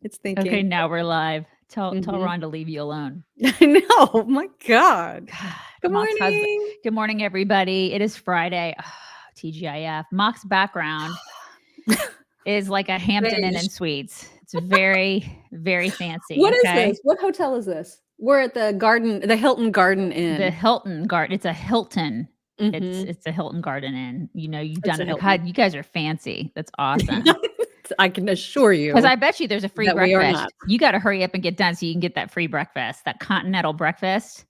It's thinking. Okay, now we're live. Tell Mhm. Ron to leave you alone. I know. Oh my God. Good Mock's husband. morning. Good morning, everybody. It is Friday. TGIF. Mock's background is like a Hampton Inn and Suites. It's very, very fancy. What is okay? this? What hotel is this? We're at the Hilton Garden Inn. The Hilton Garden. It's a Hilton. Mhm. It's a Hilton Garden Inn. You know, you've It's done a it. Hilton. God, you guys are fancy. That's awesome. I can assure you. Because I bet you there's a free that we are breakfast. not. You got to hurry up and get done so you can get that free breakfast, that continental breakfast.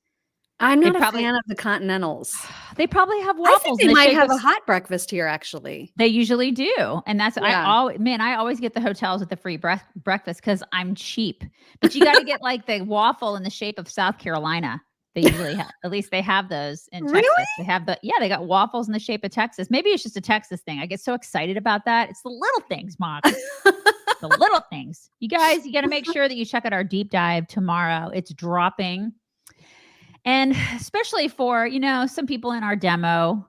I'm not a fan of the Continentals. They probably have I waffles. think they might have a hot breakfast here, actually. They usually do. And that's, Yeah. I always get the hotels with the free breakfast because I'm cheap. But you got to get like the waffle in the shape of South Carolina. They usually have, at least they have those in Really? Texas. They have they got waffles in the shape of Texas. Maybe it's just a Texas thing. I get so excited about that. It's the little things, Mock. The little things. You guys, you got to make sure that you check out our deep dive tomorrow. It's dropping. And especially for, some people in our demo,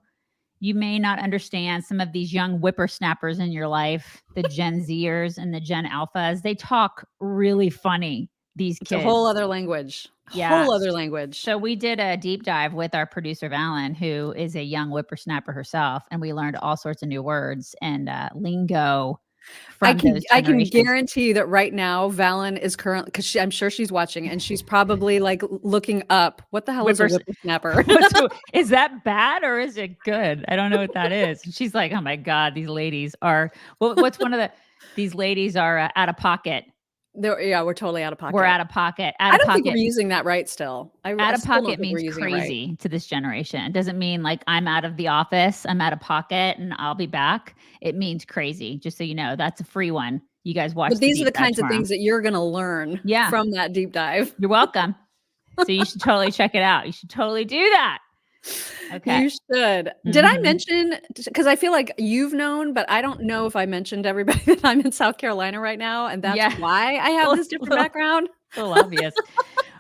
you may not understand some of these young whippersnappers in your life, the Gen Zers and the Gen Alphas. They talk really funny, these kids. It's a whole other language. Yeah. Whole other language. So we did a deep dive with our producer, Valen, who is a young whippersnapper herself. And we learned all sorts of new words and lingo. I can guarantee that right now Valen is currently, because I'm sure she's watching and she's probably like looking up what the hell is a whippersnapper. Is that bad or is it good? I don't know what that is. And she's like, oh my God, these ladies are. What's these ladies are out of pocket. We're totally out of pocket. We're out of pocket. I don't think we're using that right still. Out of pocket means crazy to this generation. It doesn't mean like I'm out of the office, I'm out of pocket and I'll be back. It means crazy. Just so you know, that's a free one. You guys watch. But these are the kinds of things that you're going to learn from that deep dive. You're welcome. So you should totally check it out. You should totally do that. Okay. You should. Mm-hmm. Did I mention, because I feel like you've known, but I don't know if I mentioned everybody that I'm in South Carolina right now. And that's why I have this different background. A little obvious.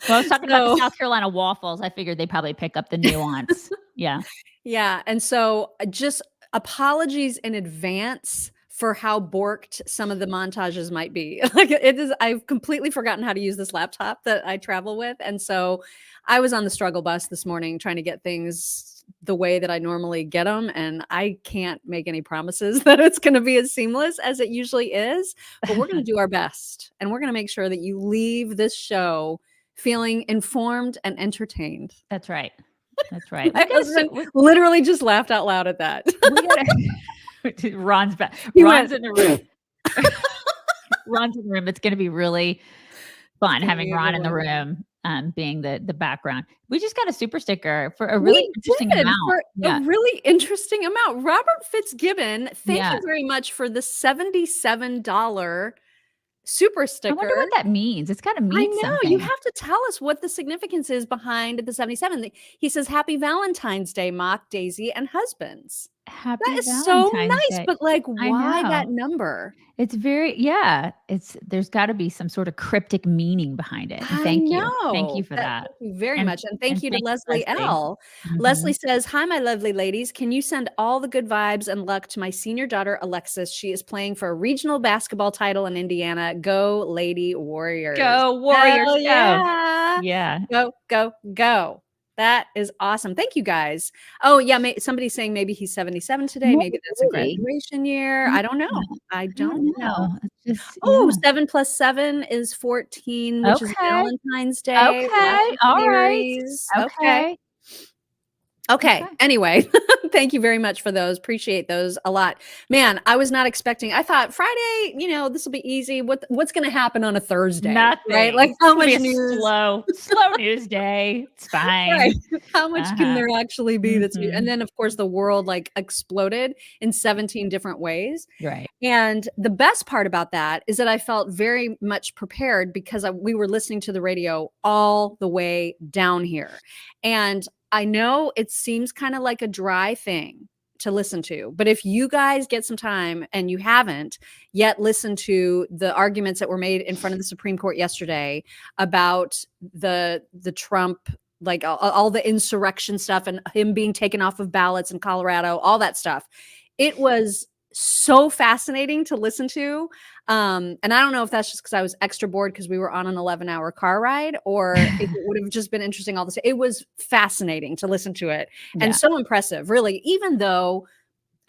Well, I was talking about the South Carolina waffles. I figured they probably pick up the nuance. Yeah. Yeah. And so just apologies in advance for how borked some of the montages might be. Like I've completely forgotten how to use this laptop that I travel with. And so I was on the struggle bus this morning trying to get things the way that I normally get them. And I can't make any promises that it's going to be as seamless as it usually is, but we're going to do our best. And we're going to make sure that you leave this show feeling informed and entertained. That's right. That's right. My husband literally just laughed out loud at that. Ron's back. Ron's in the room. Ron's in the room. It's going to be really fun having Ron in the room, being the background. We just got a super sticker for a really interesting amount. A really interesting amount. Robert Fitzgibbon, thank you very much for the $77 super sticker. I wonder what that means. It's got to mean something. I know. You have to tell us what the significance is behind the 77. He says, Happy Valentine's Day, Mock, Daisy, and husbands. Happy That is Valentine's so nice, Day. But like, why that number? It's there's got to be some sort of cryptic meaning behind it. And thank you for that. Thank you very much. And thank you to Leslie L. Mm-hmm. Leslie says, hi, my lovely ladies. Can you send all the good vibes and luck to my senior daughter, Alexis? She is playing for a regional basketball title in Indiana. Go Lady Warriors. Go Warriors. Go. Yeah. Yeah. Go, go, go. That is awesome. Thank you guys. Oh yeah. Somebody's saying maybe he's 77 today. Maybe that's a graduation year. I don't know. I don't know. 7 + 7 is 14, which is Valentine's Day. Okay. All right. Okay. Anyway, thank you very much for those. Appreciate those a lot. Man, I was not expecting. I thought Friday, this will be easy. What's going to happen on a Thursday? Nothing. Right? Like how much news? Slow news day. It's fine. Right. How much can there actually be that's new? And then of course the world like exploded in 17 different ways. Right. And the best part about that is that I felt very much prepared because we were listening to the radio all the way down here. And I know it seems kind of like a dry thing to listen to, but if you guys get some time and you haven't yet listened to the arguments that were made in front of the Supreme Court yesterday about the Trump, like all the insurrection stuff and him being taken off of ballots in Colorado, all that stuff, it was so fascinating to listen to. And I don't know if that's just because I was extra bored because we were on an 11-hour car ride, or if it would have just been interesting all the same. It was fascinating to listen to it and so impressive, really, even though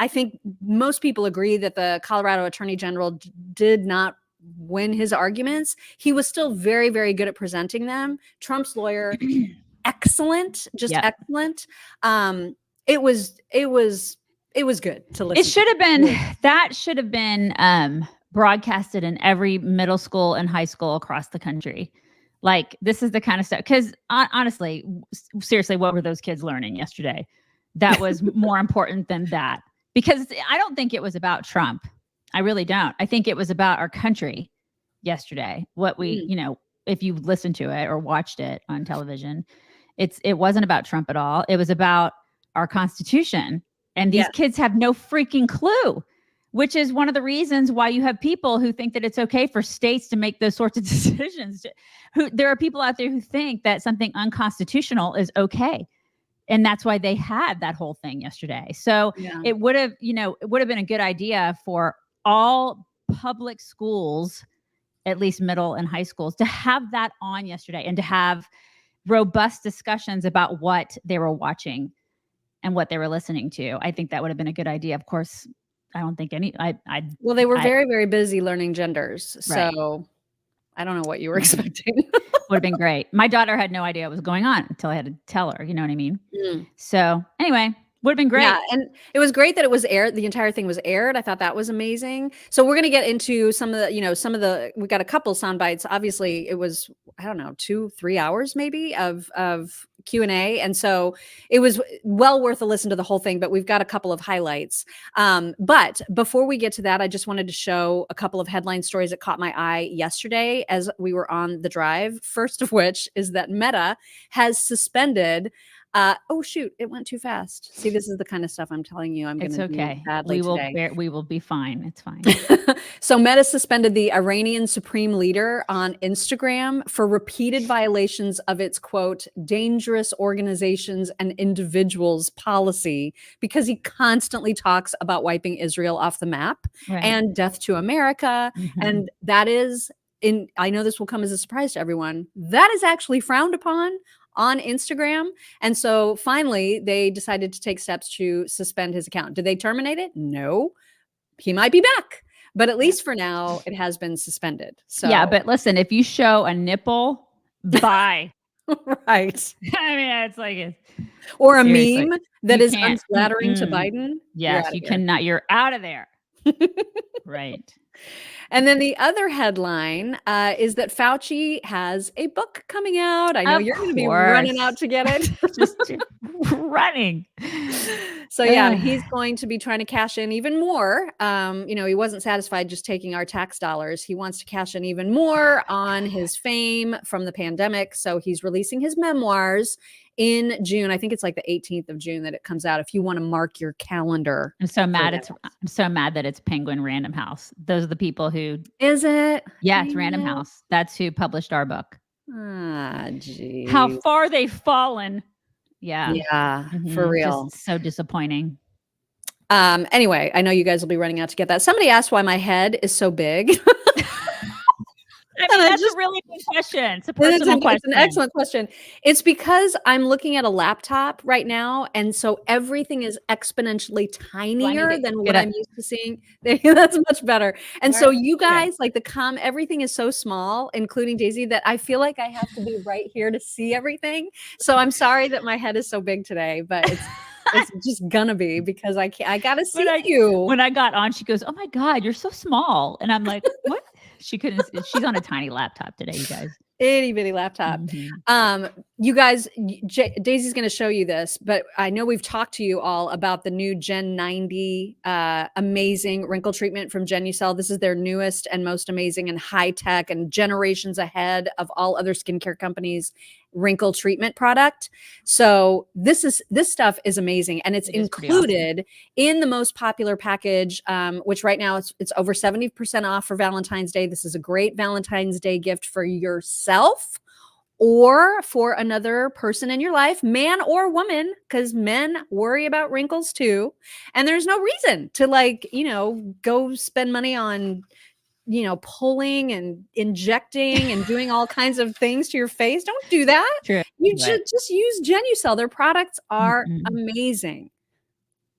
I think most people agree that the Colorado Attorney General did not win his arguments. He was still very, very good at presenting them. Trump's lawyer, excellent, just excellent. It was good to listen. It should have been, that should have been broadcasted in every middle school and high school across the country. Like, this is the kind of stuff, because honestly, seriously, what were those kids learning yesterday? That was more important than that. Because I don't think it was about Trump. I really don't. I think it was about our country yesterday. What we, you know, if you listened to it or watched it on television, it wasn't about Trump at all. It was about our Constitution. And these kids have no freaking clue, which is one of the reasons why you have people who think that it's okay for states to make those sorts of decisions. There are people out there who think that something unconstitutional is okay. And that's why they had that whole thing yesterday. So it would have, you know, it would have been a good idea for all public schools, at least middle and high schools, to have that on yesterday and to have robust discussions about what they were watching and what they were listening to. I think that would have been a good idea. Of course, I don't think well, they were very, very busy learning genders. So I don't know what you were expecting. Would have been great. My daughter had no idea what was going on until I had to tell her, you know what I mean? So anyway, would have been great. Yeah, and it was great that it was aired. The entire thing was aired. I thought that was amazing. So we're going to get into some of the, you know, we got a couple sound bites. Obviously it was, I don't know, 2-3 hours maybe of Q&A. And so it was well worth a listen to the whole thing, but we've got a couple of highlights. But before we get to that, I just wanted to show a couple of headline stories that caught my eye yesterday as we were on the drive. First of which is that Meta has suspended oh shoot, it went too fast. See, this is the kind of stuff I'm telling you I'm going to do badly today. We will be fine. It's fine. So Meta suspended the Iranian supreme leader on Instagram for repeated violations of its, quote, dangerous organizations and individuals policy, because he constantly talks about wiping Israel off the map and death to America. And that is, I know this will come as a surprise to everyone, that is actually frowned upon on Instagram. And so finally, they decided to take steps to suspend his account. Did they terminate it? No. He might be back. But at least for now, it has been suspended. So yeah, but listen, if you show a nipple, bye. Right. I mean, it's like or a meme that is unflattering to Biden. Yes, you cannot. You're out of there. Right. And then the other headline is that Fauci has a book coming out. I know you're going to be running out to get it. Just running. So yeah, he's going to be trying to cash in even more. You know, he wasn't satisfied just taking our tax dollars. He wants to cash in even more on his fame from the pandemic. So he's releasing his memoirs in June. I think it's like the 18th of June that it comes out. If you want to mark your calendar. I'm so mad. I'm so mad that it's Penguin Random House. Those are the people who. Is it? Yeah, it's Random House. That's who published our book. Ah, geez. How far they've fallen. Yeah. Yeah, for real. Just so disappointing. Anyway, I know you guys will be running out to get that. Somebody asked why my head is so big. I mean, that's a really good question. It's a personal question. It's an excellent question. It's because I'm looking at a laptop right now, and so everything is exponentially tinier than what I'm used to seeing. That's much better. And so you guys, like everything is so small, including Daisy, that I feel like I have to be right here to see everything. So I'm sorry that my head is so big today, but it's just gonna be because I gotta see you. When I got on, she goes, "Oh my God, you're so small," and I'm like, "What?" She couldn't. She's on a tiny laptop today, you guys. Itty bitty laptop. You guys, Daisy's going to show you this, but I know we've talked to you all about the new Gen 90 amazing wrinkle treatment from Genucel. This is their newest and most amazing and high tech and generations ahead of all other skincare companies' wrinkle treatment product. So this stuff is amazing, and it's included in the most popular package, which right now it's over 70% off for Valentine's Day. This is a great Valentine's Day gift for yourself or for another person in your life, man or woman, because men worry about wrinkles too. And there's no reason to go spend money on pulling and injecting and doing all kinds of things to your face. Don't do that. True. You should just use Genucel. Their products are Mhm.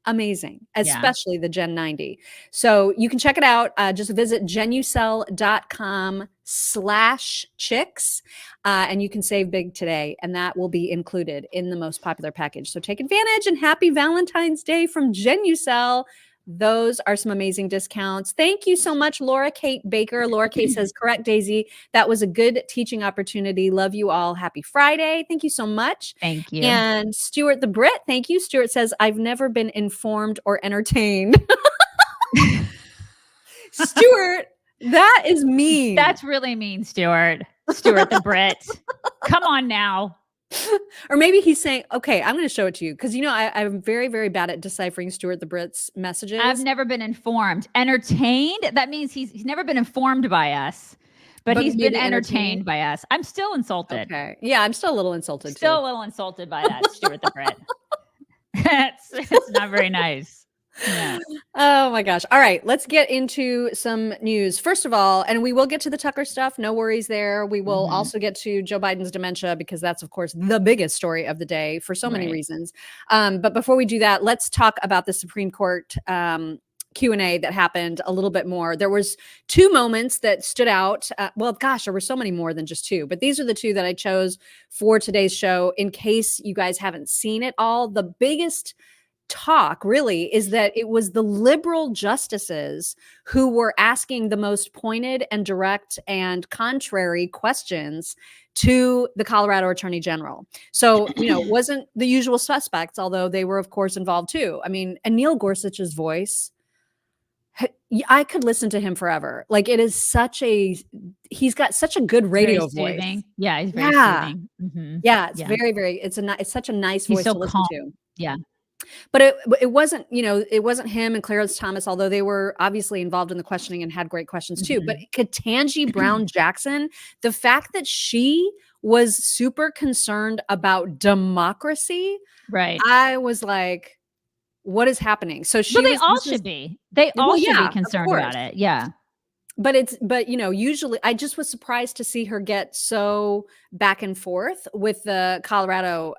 amazing, Yeah. especially the Gen 90. So you can check it out. Just visit genucel.com/chicks, and you can save big today, and that will be included in the most popular package. So take advantage, and happy Valentine's Day from Genucel. Those are some amazing discounts. Thank you so much, Laura Kate Baker. Laura Kate says, correct, Daisy. That was a good teaching opportunity. Love you all. Happy Friday. Thank you so much. Thank you. And Stuart the Brit, thank you. Stuart says, I've never been informed or entertained. Stuart, that is mean. That's really mean, Stuart. Stuart the Brit. Come on now. Or maybe he's saying, okay, I'm going to show it to you. Because, I'm very, very bad at deciphering Stuart the Brit's messages. I've never been informed. Entertained? That means he's never been informed by us. But he's been entertained by us. I'm still insulted. Okay. Yeah, I'm still a little insulted. Still a little insulted by that, Stuart the Brit. It's not very nice. Yeah. Oh my gosh. All right, let's get into some news. First of all, and we will get to the Tucker stuff. No worries there. We will also get to Joe Biden's dementia, because that's, of course, the biggest story of the day for so many reasons. But before we do that, let's talk about the Supreme Court Q&A that happened a little bit more. There was two moments that stood out. Well, gosh, there were so many more than just two, but these are the two that I chose for today's show in case you guys haven't seen it all. The biggest talk really is that it was the liberal justices who were asking the most pointed and direct and contrary questions to the Colorado Attorney General. So, it wasn't the usual suspects, although they were, of course, involved too. I mean, and Neil Gorsuch's voice, I could listen to him forever. Like, he's got such a good radio voice. Yeah, he's very soothing. Mm-hmm. Yeah, it's very, very, it's such a nice voice to listen to. Yeah. But it wasn't, it wasn't him and Clarence Thomas, although they were obviously involved in the questioning and had great questions too. But Ketanji Brown Jackson, the fact that she was super concerned about democracy, right? I was like, what is happening? So they all should be. They all should be concerned about it. Yeah. But usually I just was surprised to see her get so back and forth with the Colorado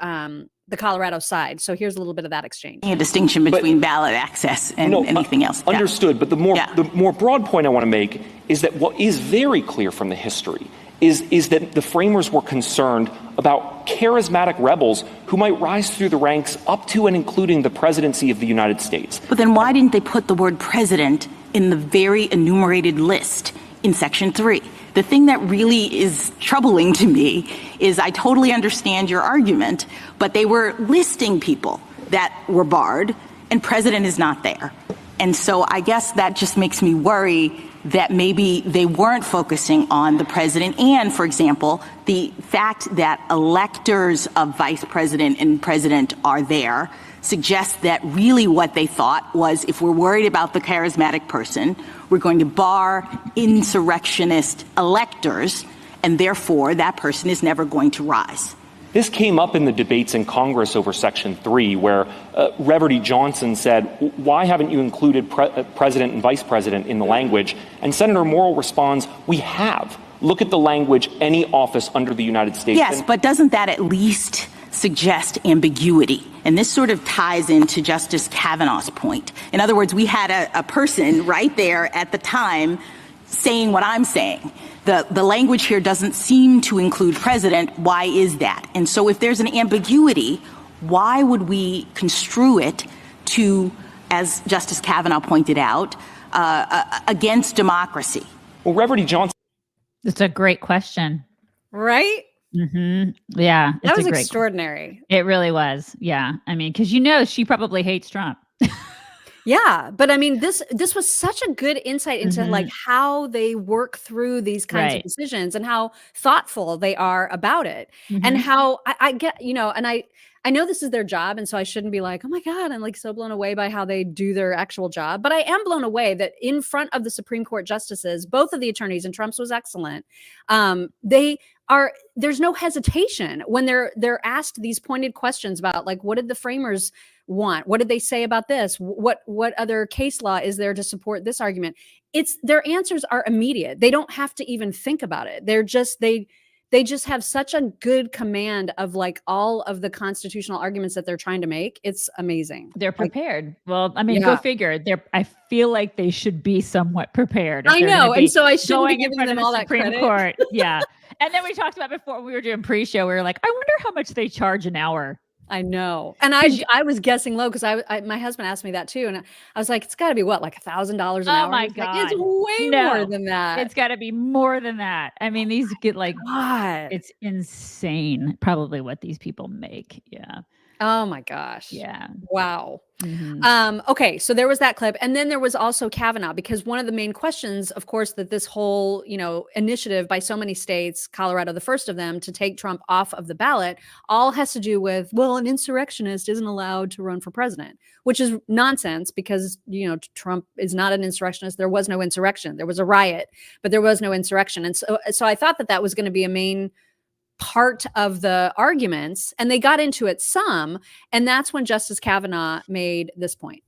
side. So here's a little bit of that exchange. A distinction between ballot access and anything else. Understood. But the more broad point I want to make is that what is very clear from the history is that the framers were concerned about charismatic rebels who might rise through the ranks up to and including the presidency of the United States. But then why didn't they put the word president in the very enumerated list in Section 3? The thing that really is troubling to me is I totally understand your argument, but they were listing people that were barred, and president is not there. And so I guess that just makes me worry that maybe they weren't focusing on the president. And, for example, the fact that electors of vice president and president are there suggests that really what they thought was, if we're worried about the charismatic person, we're going to bar insurrectionist electors, and therefore that person is never going to rise. This came up in the debates in Congress over Section 3, where Reverdy Johnson said, why haven't you included president and vice president in the language? And Senator Morrill responds, we have. Look at the language, any office under the United States. Yes, but doesn't that at least suggest ambiguity? And this sort of ties into Justice Kavanaugh's point. In other words, we had a person right there at the time saying what I'm saying. The language here doesn't seem to include president. Why is that? And so if there's an ambiguity, why would we construe it to, as Justice Kavanaugh pointed out, against democracy? Well, Reverdy Johnson. It's a great question. Right? Mm-hmm. Yeah. That was extraordinary. It really was. Yeah. I mean, because she probably hates Trump. Yeah, but I mean, this was such a good insight into like how they work through these kinds of decisions and how thoughtful they are about it, and how I get, and I know this is their job, and so I shouldn't be like, oh my God, I'm like so blown away by how they do their actual job, but I am blown away that in front of the Supreme Court justices, both of the attorneys, and Trump's was excellent, there's no hesitation when they're asked these pointed questions about like, what did the framers want? What did they say about this? What other case law is there to support this argument? their answers are immediate. They don't have to even think about it. They just have such a good command of like all of the constitutional arguments that they're trying to make. It's amazing. They're prepared. Well, I mean, Yeah. go figure. I feel like they should be somewhat prepared. I know, and so I shouldn't be giving them all that Supreme credit. Court. Yeah. And then we talked about before when we were doing pre-show, we were like, I wonder how much they charge an hour. I know. And I was guessing low because my husband asked me that too. And I was like, it's got to be what, like $1,000 an hour? Oh my He's God. like, it's way more than that. It's got to be more than that. I mean, these get like, God. it's insane. Probably what these people make. Yeah. Oh my gosh. Yeah. Wow. Mm-hmm. Okay. So there was that clip. And then there was also Kavanaugh, because one of the main questions, of course, that this whole, initiative by so many states, Colorado, the first of them, to take Trump off of the ballot, all has to do with, well, an insurrectionist isn't allowed to run for president, which is nonsense because, Trump is not an insurrectionist. There was no insurrection. There was a riot, but there was no insurrection. And so I thought that was going to be a main part of the arguments, and they got into it some, and that's when Justice Kavanaugh made this point.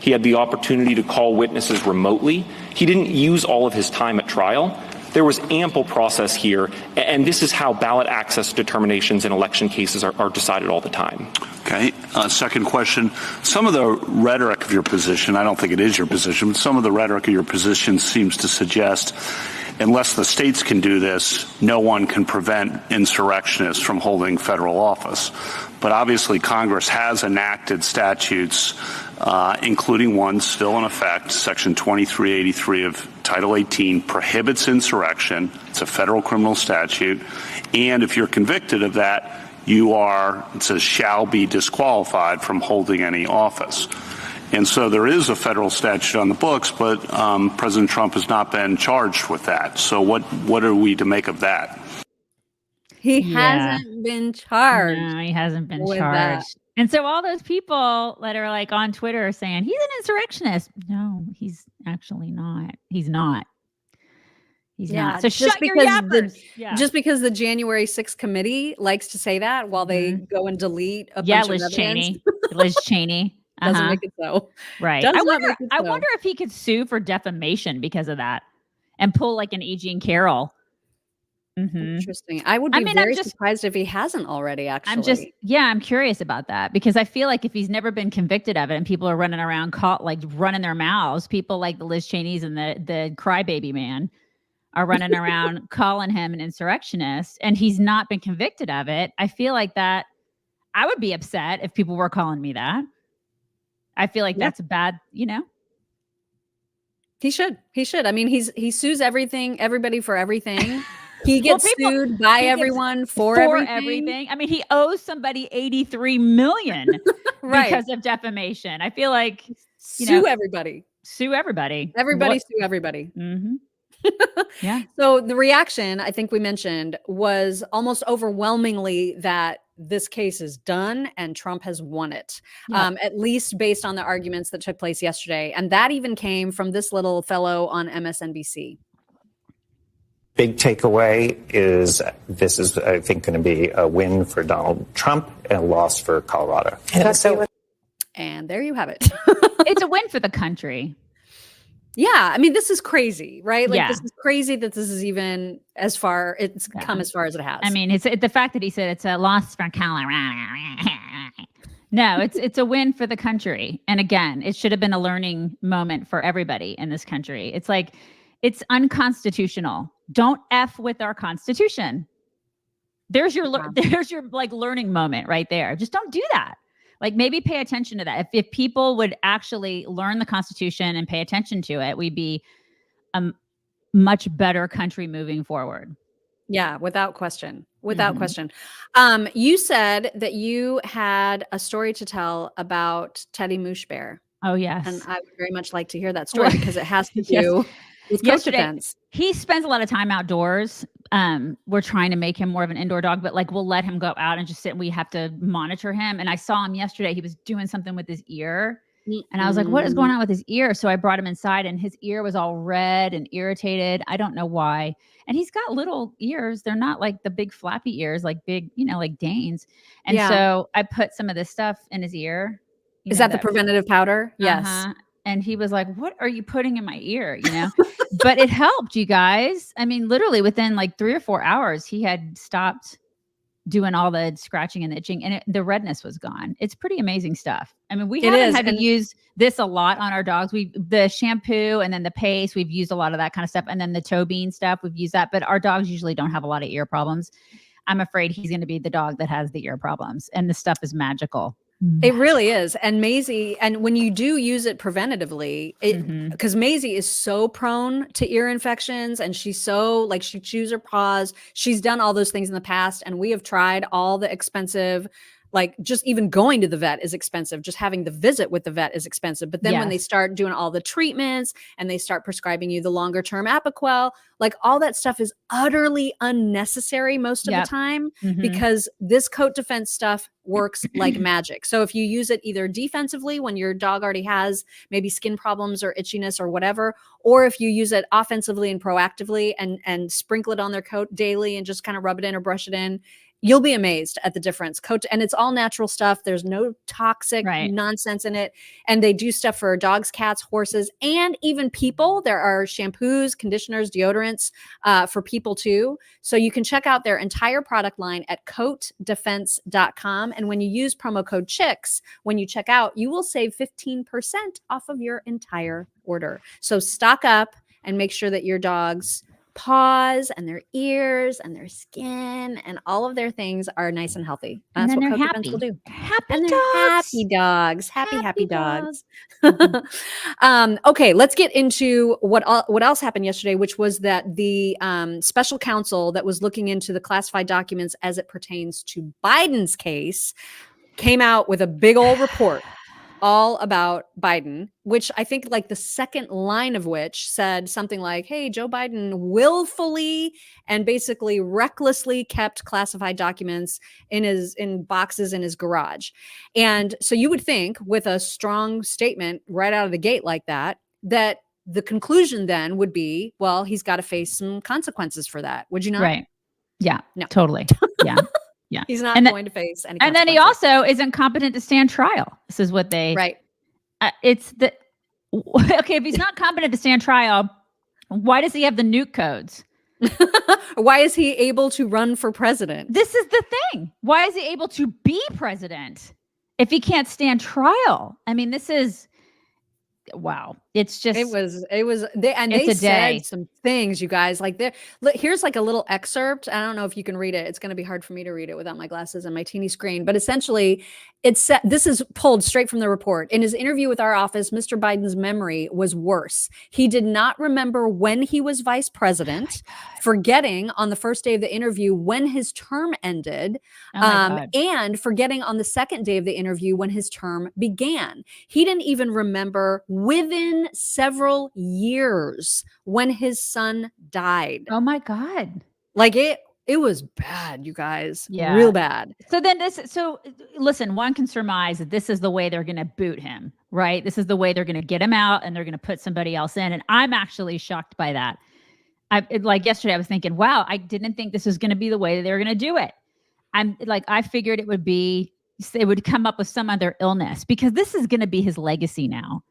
He had the opportunity to call witnesses remotely. He didn't use all of his time at trial. There was ample process here, and this is how ballot access determinations in election cases are decided all the time. Okay. Second question. Some of the rhetoric of your position, I don't think it is your position, but some of the rhetoric of your position seems to suggest unless the states can do this, no one can prevent insurrectionists from holding federal office. But obviously Congress has enacted statutes, including one still in effect, Section 2383 of Title 18 prohibits insurrection. It's a federal criminal statute. And if you're convicted of that, it says shall be disqualified from holding any office. And so there is a federal statute on the books, but President Trump has not been charged with that. So what are we to make of that? He hasn't been charged. No, he hasn't been with charged. that. And so all those people that are like on Twitter are saying he's an insurrectionist. No, he's actually not. He's not. He's not. So shut your yappers. Just because the January 6th committee likes to say that while they go and delete a bunch of Liz evidence. Cheney. Liz Cheney. Doesn't make it so. Right. I wonder if he could sue for defamation because of that and pull like an E. Jean Carroll. Mm-hmm. Interesting. I would be very surprised if he hasn't already, actually. I'm curious about that because I feel like if he's never been convicted of it and people are running around running their mouths, people like the Liz Cheneys and the crybaby man are running around calling him an insurrectionist and he's not been convicted of it. I feel like that I would be upset if people were calling me that. I feel like that's bad, He should. I mean, he sues everybody for everything. He gets sued by everyone for everything. I mean, he owes somebody $83 million because of defamation. I feel like sue everybody. Sue everybody. Everybody sue everybody. Mm-hmm. Yeah. So the reaction, I think we mentioned, was almost overwhelmingly that this case is done and Trump has won it, at least based on the arguments that took place yesterday. And that even came from this little fellow on MSNBC. Big takeaway is this is, I think, going to be a win for Donald Trump and a loss for Colorado. And there you have it. It's a win for the country. Yeah, I mean, this is crazy, right? Like, this is crazy that this is even it's come as far as it has. I mean, it's the fact that he said it's a loss for Colorado. No, it's a win for the country. And again, it should have been a learning moment for everybody in this country. It's like, it's unconstitutional. Don't F with our Constitution. There's your like learning moment right there. Just don't do that. Like maybe pay attention to that. If people would actually learn the Constitution and pay attention to it, we'd be a much better country moving forward. Yeah, without question. Without question. You said that you had a story to tell about Teddy Mooshbear. Oh, yes. And I would very much like to hear that story because it has to do with co-defense. He spends a lot of time outdoors. We're trying to make him more of an indoor dog, but like we'll let him go out and just sit and we have to monitor him. And I saw him yesterday. He was doing something with his ear. And I was like, what is going on with his ear? So I brought him inside and his ear was all red and irritated. I don't know why. And he's got little ears. They're not like the big flappy ears, like big, like Danes. And so I put some of this stuff in his ear. Is that the preventative powder? Yes. and he was like, "What are you putting in my ear?" You know, but it helped, you guys. I mean, literally within like 3 or 4 hours, he had stopped doing all the scratching and itching, and the redness was gone. It's pretty amazing stuff. I mean, we haven't had to use this a lot on our dogs. The shampoo and then the paste, we've used a lot of that kind of stuff. And then the toe bean stuff, we've used that. But our dogs usually don't have a lot of ear problems. I'm afraid he's going to be the dog that has the ear problems. And this stuff is magical. It really is. And Maisie, and when you do use it preventatively, because Maisie is so prone to ear infections, and she's so like, she chews her paws. She's done all those things in the past, and we have tried all the expensive, like just even going to the vet is expensive. Just having the visit with the vet is expensive. But then when they start doing all the treatments and they start prescribing you the longer term Apoquel, like all that stuff is utterly unnecessary most of the time, because this coat defense stuff works like magic. So if you use it either defensively when your dog already has maybe skin problems or itchiness or whatever, or if you use it offensively and proactively and sprinkle it on their coat daily and just kind of rub it in or brush it in, you'll be amazed at the difference. And it's all natural stuff. There's no toxic nonsense in it. And they do stuff for dogs, cats, horses, and even people. There are shampoos, conditioners, deodorants for people too. So you can check out their entire product line at coatdefense.com. And when you use promo code CHICKS, when you check out, you will save 15% off of your entire order. So stock up and make sure that your dogs' paws and their ears and their skin and all of their things are nice and healthy. That's what Coat Defense will do. Happy dogs. Happy dogs. Okay, let's get into what else happened yesterday, which was that the special counsel that was looking into the classified documents as it pertains to Biden's case came out with a big old report all about Biden, which I think like the second line of which said something like, hey, Joe Biden willfully and basically recklessly kept classified documents in boxes in his garage. And so you would think with a strong statement right out of the gate like that the conclusion then would be, well, he's got to face some consequences for that. Would you not? Right. Yeah, no. Totally. Yeah. Yeah. He's not going to face any. And then he also is incompetent to stand trial. This is what they, it's the, okay, if he's not competent to stand trial, why does he have the nuke codes? Why is he able to run for president? This is the thing. Why is he able to be president if he can't stand trial? I mean, this is, wow. It's just, they said some things, you guys, like here's like a little excerpt. I don't know if you can read it. It's going to be hard for me to read it without my glasses and my teeny screen, but essentially this is pulled straight from the report. In his interview with our office, Mr. Biden's memory was worse. He did not remember when he was vice president, forgetting on the first day of the interview when his term ended, and forgetting on the second day of the interview when his term began. He didn't even remember within several years when his son died. Oh my God. Like it was bad, you guys. Yeah. Real bad. So listen, one can surmise that this is the way they're going to boot him, right? This is the way they're going to get him out and they're going to put somebody else in. And I'm actually shocked by that. Like yesterday, I was thinking, wow, I didn't think this was going to be the way that they were going to do it. I figured they would come up with some other illness, because this is going to be his legacy now.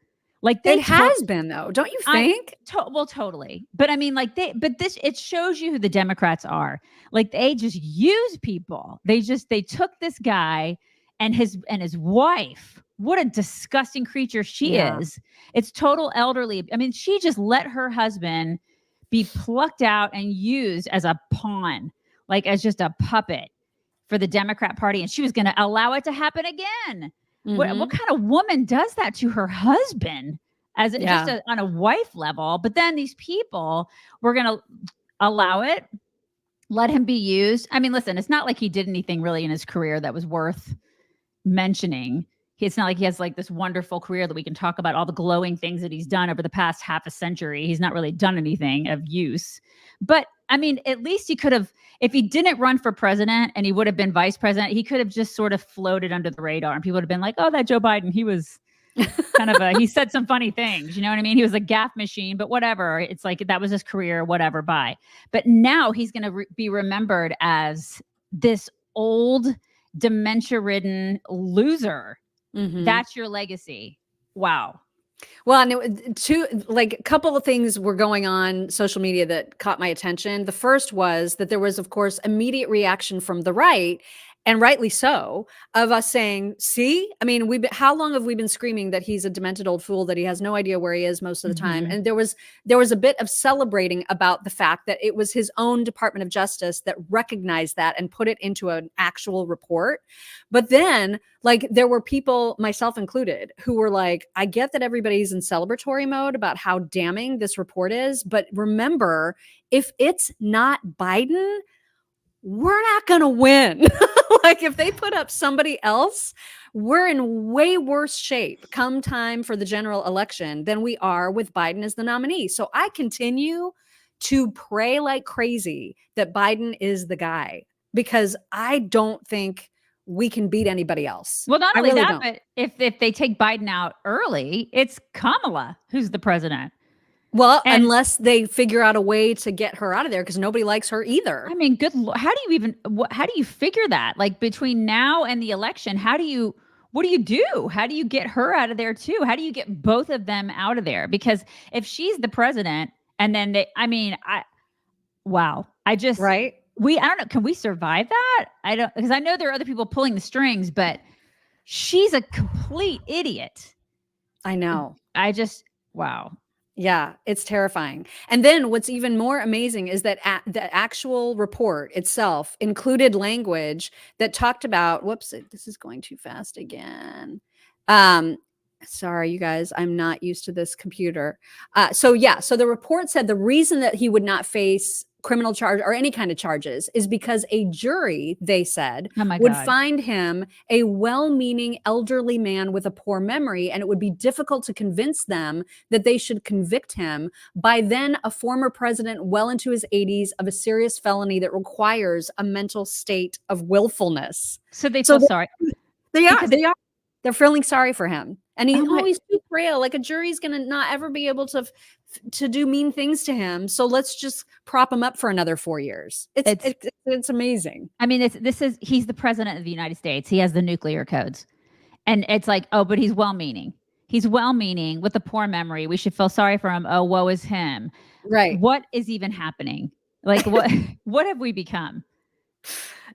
Like it has been, though, don't you think? Well, totally. But I mean, it shows you who the Democrats are. Like they just use people. They took this guy and his wife. What a disgusting creature she is. It's total elderly. I mean, she just let her husband be plucked out and used as a pawn, like as just a puppet for the Democrat Party. And she was going to allow it to happen again. Mm-hmm. What kind of woman does that to her husband on a wife level? But then these people were going to allow it, let him be used. I mean, listen, it's not like he did anything really in his career that was worth mentioning. It's not like he has like this wonderful career that we can talk about all the glowing things that he's done over the past half a century. He's not really done anything of use. But I mean, at least he could have, if he didn't run for president and he would have been vice president, he could have just sort of floated under the radar and people would have been like, oh, that Joe Biden, he was kind of he said some funny things. You know what I mean? He was a gaffe machine, but whatever. It's like, that was his career, whatever, bye. But now he's going to be remembered as this old dementia-ridden loser. Mm-hmm. That's your legacy. Wow. Well, and a couple of things were going on social media that caught my attention. The first was that there was, of course, immediate reaction from the right, and rightly so, of us saying, see, I mean, how long have we been screaming that he's a demented old fool, that he has no idea where he is most of the time? And there was a bit of celebrating about the fact that it was his own Department of Justice that recognized that and put it into an actual report. But then, like, there were people, myself included, who were like, I get that everybody's in celebratory mode about how damning this report is, but remember, if it's not Biden, we're not going to win. Like, if they put up somebody else, we're in way worse shape come time for the general election than we are with Biden as the nominee. So I continue to pray like crazy that Biden is the guy, because I don't think we can beat anybody else. Well, not I only really that, don't. but if they take Biden out early, it's Kamala who's the president. Well, And- unless they figure out a way to get her out of there, because nobody likes her either. I mean, good Lord, how do you figure that? Like, between now and the election, what do you do? How do you get her out of there too? How do you get both of them out of there? Because if she's the president and then wow. Right? I don't know. Can we survive that? I don't, because I know there are other people pulling the strings, but she's a complete idiot. I know. Wow. Yeah, it's terrifying. And then what's even more amazing is that the actual report itself included language that talked about, whoops, this is going too fast again. Sorry, you guys, I'm not used to this computer. So the report said the reason that he would not face criminal charge or any kind of charges is because a jury, they said, would find him a well-meaning elderly man with a poor memory, and it would be difficult to convince them that they should convict him, by then a former president well into his 80s, of a serious felony that requires a mental state of willfulness. So they feel sorry. They are. They're feeling sorry for him. And he's too frail. Like, a jury's going to not ever be able to do mean things to him. So let's just prop him up for another 4 years. It's amazing. I mean, he's the president of the United States. He has the nuclear codes. And it's like, oh, but he's well-meaning. He's well-meaning with a poor memory. We should feel sorry for him. Oh, woe is him. Right. What is even happening? Like, what have we become?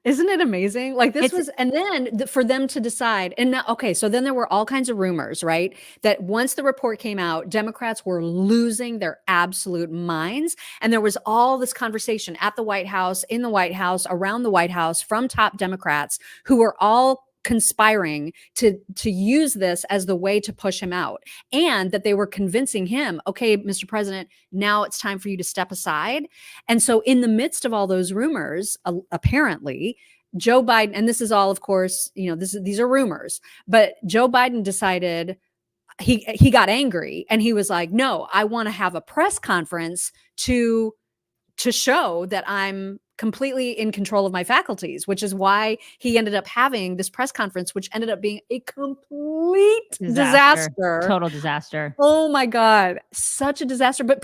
Isn't it amazing? Like, this was, and then for them to decide, and now, okay, so then there were all kinds of rumors, right? That once the report came out, Democrats were losing their absolute minds. And there was all this conversation at the White House, in the White House, around the White House, from top Democrats who were all conspiring to use this as the way to push him out, and that they were convincing him, okay, Mr. President, now it's time for you to step aside. And so in the midst of all those rumors, apparently Joe Biden, and this is all, of course, these are rumors, but Joe Biden decided, he got angry, and he was like, no, I want to have a press conference to show that I'm completely in control of my faculties, which is why he ended up having this press conference, which ended up being a complete disaster. Total disaster. Oh my God. Such a disaster. But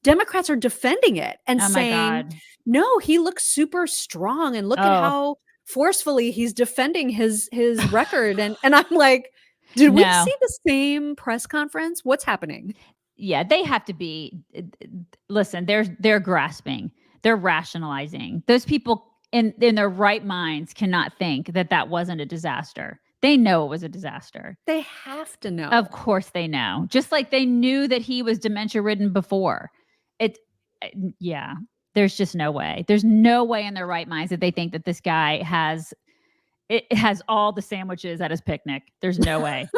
Democrats are defending it and saying, no, he looks super strong, and look at how forcefully he's defending his record. And I'm like, did we see the same press conference? What's happening? Yeah, they have to be, listen, they're grasping. They're rationalizing. Those people in their right minds cannot think that wasn't a disaster. They know it was a disaster. They have to know. Of course they know. Just like they knew that he was dementia-ridden before. There's just no way. There's no way in their right minds that they think that this guy has all the sandwiches at his picnic. There's no way.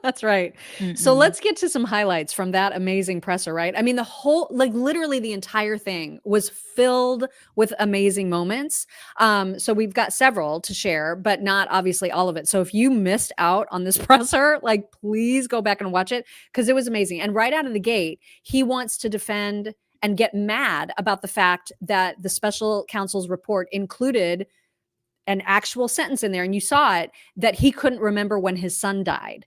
That's right. So let's get to some highlights from that amazing presser, right? I mean, literally the entire thing was filled with amazing moments. So we've got several to share, but not obviously all of it. So if you missed out on this presser, like, please go back and watch it, because it was amazing. And right out of the gate, he wants to defend and get mad about the fact that the special counsel's report included an actual sentence in there, and you saw it, that he couldn't remember when his son died.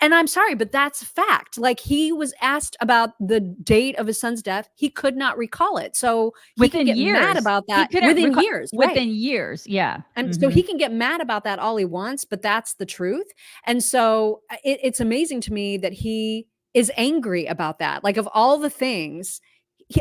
And I'm sorry, but that's a fact. Like, he was asked about the date of his son's death. He could not recall it. So he can get mad about that within years. Within years. Yeah. And so he can get mad about that all he wants, but that's the truth. And so it's amazing to me that he is angry about that. Like, of all the things,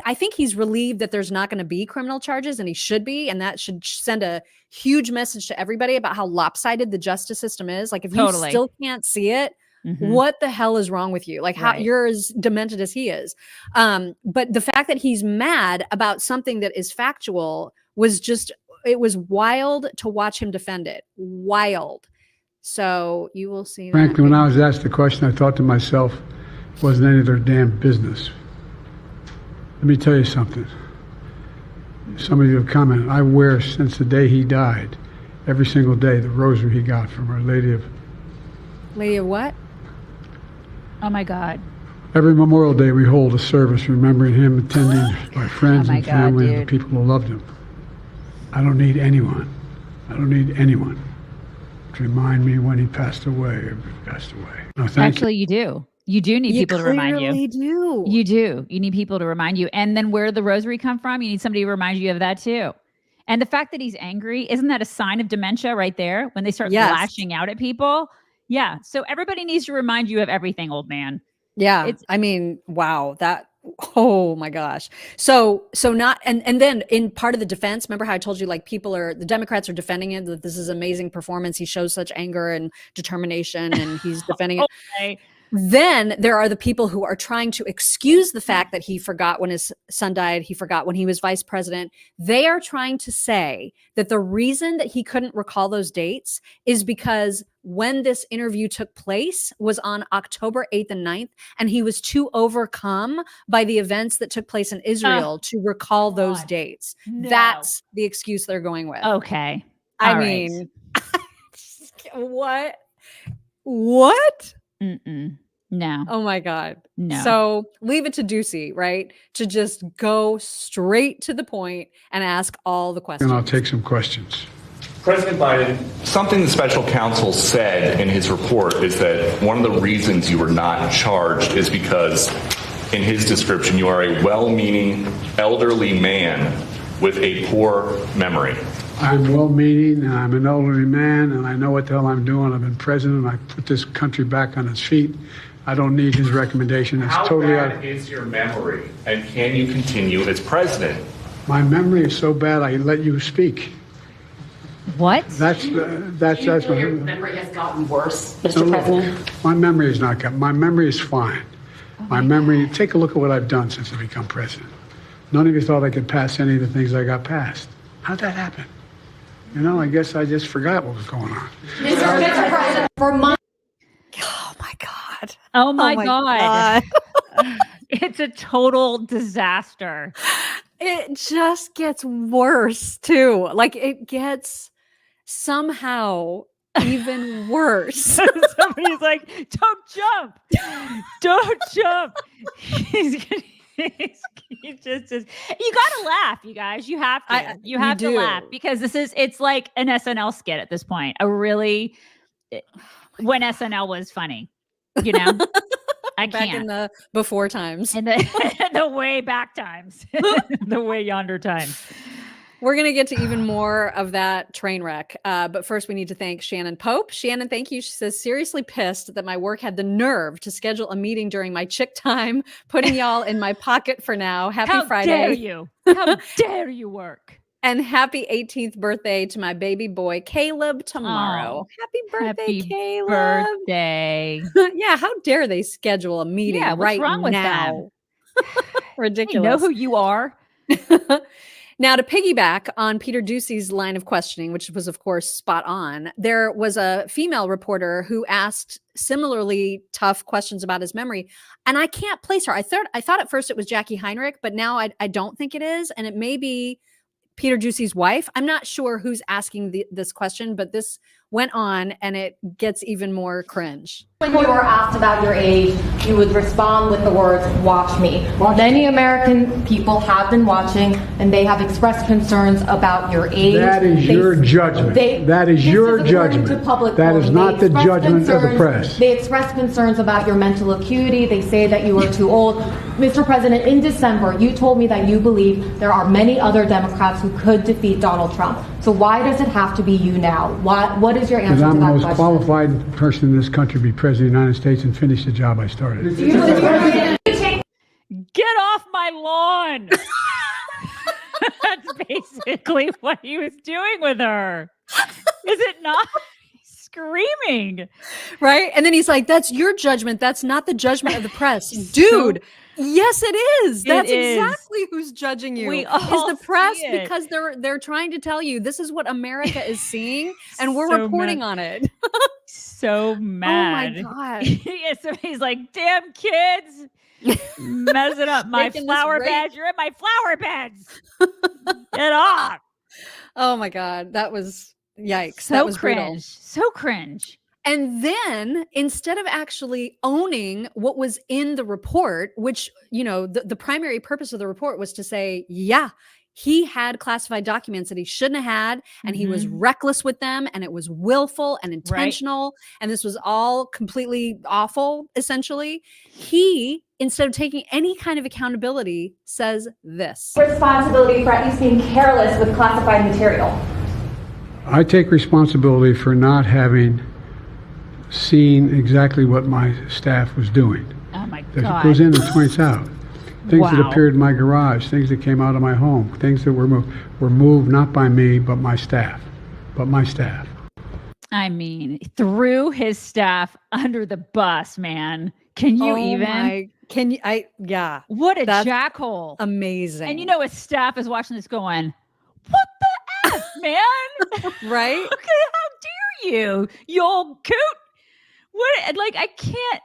I think he's relieved that there's not going to be criminal charges, and he should be. And that should send a huge message to everybody about how lopsided the justice system is. Like, if you still can't see it, what the hell is wrong with you? Like, how you're as demented as he is. But the fact that he's mad about something that is factual was just, it was wild to watch him defend it. Wild. So you will see. Frankly, when I was asked the question, I thought to myself, wasn't any of their damn business. Let me tell you something. Some of you have commented, I wear since the day he died, every single day, the rosary he got from Our Lady of... Lady of what? Oh my God. Every Memorial Day we hold a service remembering him, attending by friends and family and the people who loved him. I don't need anyone. I don't need anyone to remind me when he passed away or passed away. No, Actually, you do. You do need people to remind you. You do. You do. You need people to remind you. And then where did the rosary come from? You need somebody to remind you of that too. And the fact that he's angry, isn't that a sign of dementia right there? When they start lashing out at people? Yeah. So everybody needs to remind you of everything, old man. Yeah. I mean, wow. Oh my gosh. So not, and then in part of the defense, remember how I told you, like, the Democrats are defending it, that this is amazing performance. He shows such anger and determination, and he's defending it. Okay. Then there are the people who are trying to excuse the fact that he forgot when his son died. He forgot when he was vice president. They are trying to say that the reason that he couldn't recall those dates is because when this interview took place was on October 8th and 9th, and he was too overcome by the events that took place in Israel to recall those dates. No. That's the excuse they're going with. Okay. I mean, what? What? Mm-mm. No. Oh my God. No. So leave it to Doocy, right? To just go straight to the point and ask all the questions. And I'll take some questions. President Biden, something the special counsel said in his report is that one of the reasons you were not charged is because, in his description, you are a well-meaning elderly man with a poor memory. I'm well-meaning, and I'm an elderly man, and I know what the hell I'm doing. I've been president. I put this country back on its feet. I don't need his recommendation. It's How totally bad is your memory, and can you continue as president? My memory is so bad I let you speak. What? That's Your memory has gotten worse, Mr. President? My memory is not good. My memory is fine. My memory, take a look at what I've done since I become president. None of you thought I could pass any of the things I got passed. How'd that happen? You know, I guess I just forgot what was going on. Mr. President, for my... Oh my God. Oh my God. It's a total disaster. It just gets worse too. Like, it gets somehow even worse. Somebody's like, don't jump. Don't jump. He just is. You gotta laugh, you guys. You have to. You have to laugh, because it's like an SNL skit at this point. When SNL was funny, you know. I back can't. in the before times, in the way back times, the way yonder times. We're going to get to even more of that train wreck. But first, we need to thank Shannon Pope. Shannon, thank you. She says, seriously pissed that my work had the nerve to schedule a meeting during my chick time, putting y'all in my pocket for now. Happy Friday. How dare you? How dare you work? And happy 18th birthday to my baby boy, Caleb, tomorrow. Happy birthday, Caleb. Birthday. Yeah, how dare they schedule a meeting right wrong with now? Ridiculous. You know who you are. Now, to piggyback on Peter Doocy's line of questioning, which was, of course, spot on, there was a female reporter who asked similarly tough questions about his memory, and I can't place her. I thought at first it was Jackie Heinrich, but now I don't think it is, and it may be Peter Doocy's wife. I'm not sure who's asking this question, but this went on, and it gets even more cringe. When you were asked about your age, you would respond with the words, watch me. Many American people have been watching, and they have expressed concerns about your age. That is your judgment. That is your judgment. That is not the judgment of the press. They express concerns about your mental acuity. They say that you are too old. Mr. President, in December, you told me that you believe there are many other Democrats who could defeat Donald Trump. So why does it have to be you now? What is your answer to that question? Because I'm the most qualified person in this country to be president of the United States and finish the job I started. Get off my lawn. That's basically what he was doing with her. Is it not? Screaming. Right? And then he's like, that's your judgment. That's not the judgment of the press. Dude. Yes, it is. That's exactly who's judging you. We all is the press see it. because they're trying to tell you this is what America is seeing, and we're So reporting mad. on it. So mad. Oh my god! Yeah, so he's like, "Damn kids, messing up my Making this flower rape. beds. You're in my flower beds. Get off!" Oh my god, that was yikes. So that was cringe. brutal. So cringe. And then instead of actually owning what was in the report, which, you know, the primary purpose of the report was to say, yeah, he had classified documents that he shouldn't have had, and he was reckless with them, and it was willful and intentional, and this was all completely awful, essentially. He, instead of taking any kind of accountability, says this. Responsibility for at least being careless with classified material. I take responsibility for not having seen exactly what my staff was doing. Oh my That god. goes in and points out things that Wow. appeared in my garage, things that came out of my home, things that were moved not by me but my staff. I mean, threw his staff under the bus, man. Can you even? Can you? Yeah. What a That's jackhole. Amazing. And you know, his staff is watching this going, what the F, man? Right? Okay, how dare you, you old coot? What? Like, I can't.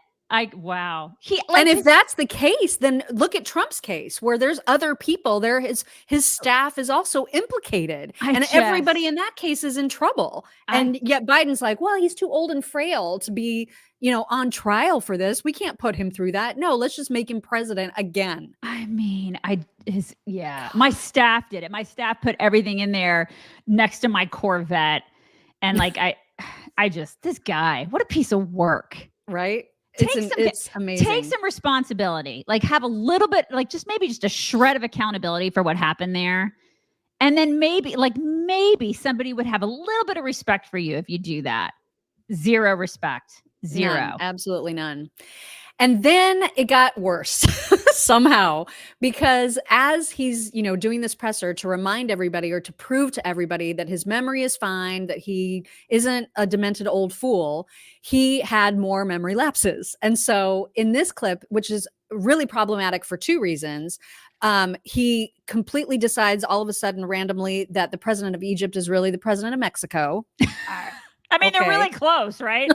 Wow. And if that's the case, then look at Trump's case, where there's other people there. His staff is also implicated, and everybody in that case is in trouble. And yet Biden's like, well, he's too old and frail to be, you know, on trial for this. We can't put him through that. No, let's just make him president again. I mean, my staff did it. My staff put everything in there next to my Corvette, and like this guy, what a piece of work, right? It's amazing. Take some responsibility. Like, have a little bit, like maybe just a shred of accountability for what happened there. And then maybe somebody would have a little bit of respect for you if you do that. Zero respect. Zero. None, absolutely none. And then it got worse somehow, because as he's, you know, doing this presser to remind everybody or to prove to everybody that his memory is fine, that he isn't a demented old fool, he had more memory lapses. And so in this clip, which is really problematic for two reasons, he completely decides all of a sudden randomly that the president of Egypt is really the president of Mexico. I mean, they're really close, right?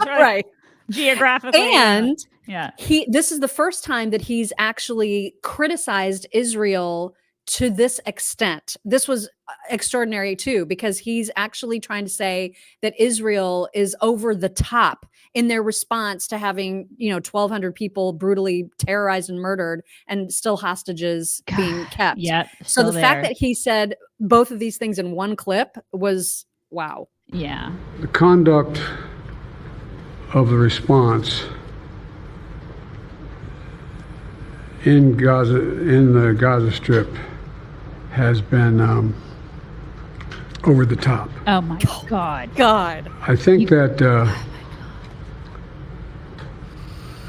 Right. Geographically. And yeah, this is the first time that he's actually criticized Israel to this extent. This was extraordinary too, because he's actually trying to say that Israel is over the top in their response to having, you know, 1,200 people brutally terrorized and murdered and still hostages being kept. Yeah. So the fact that he said both of these things in one clip was wow. Yeah. The conduct of the response in Gaza, in the Gaza Strip, has been over the top. Oh my God. I think that,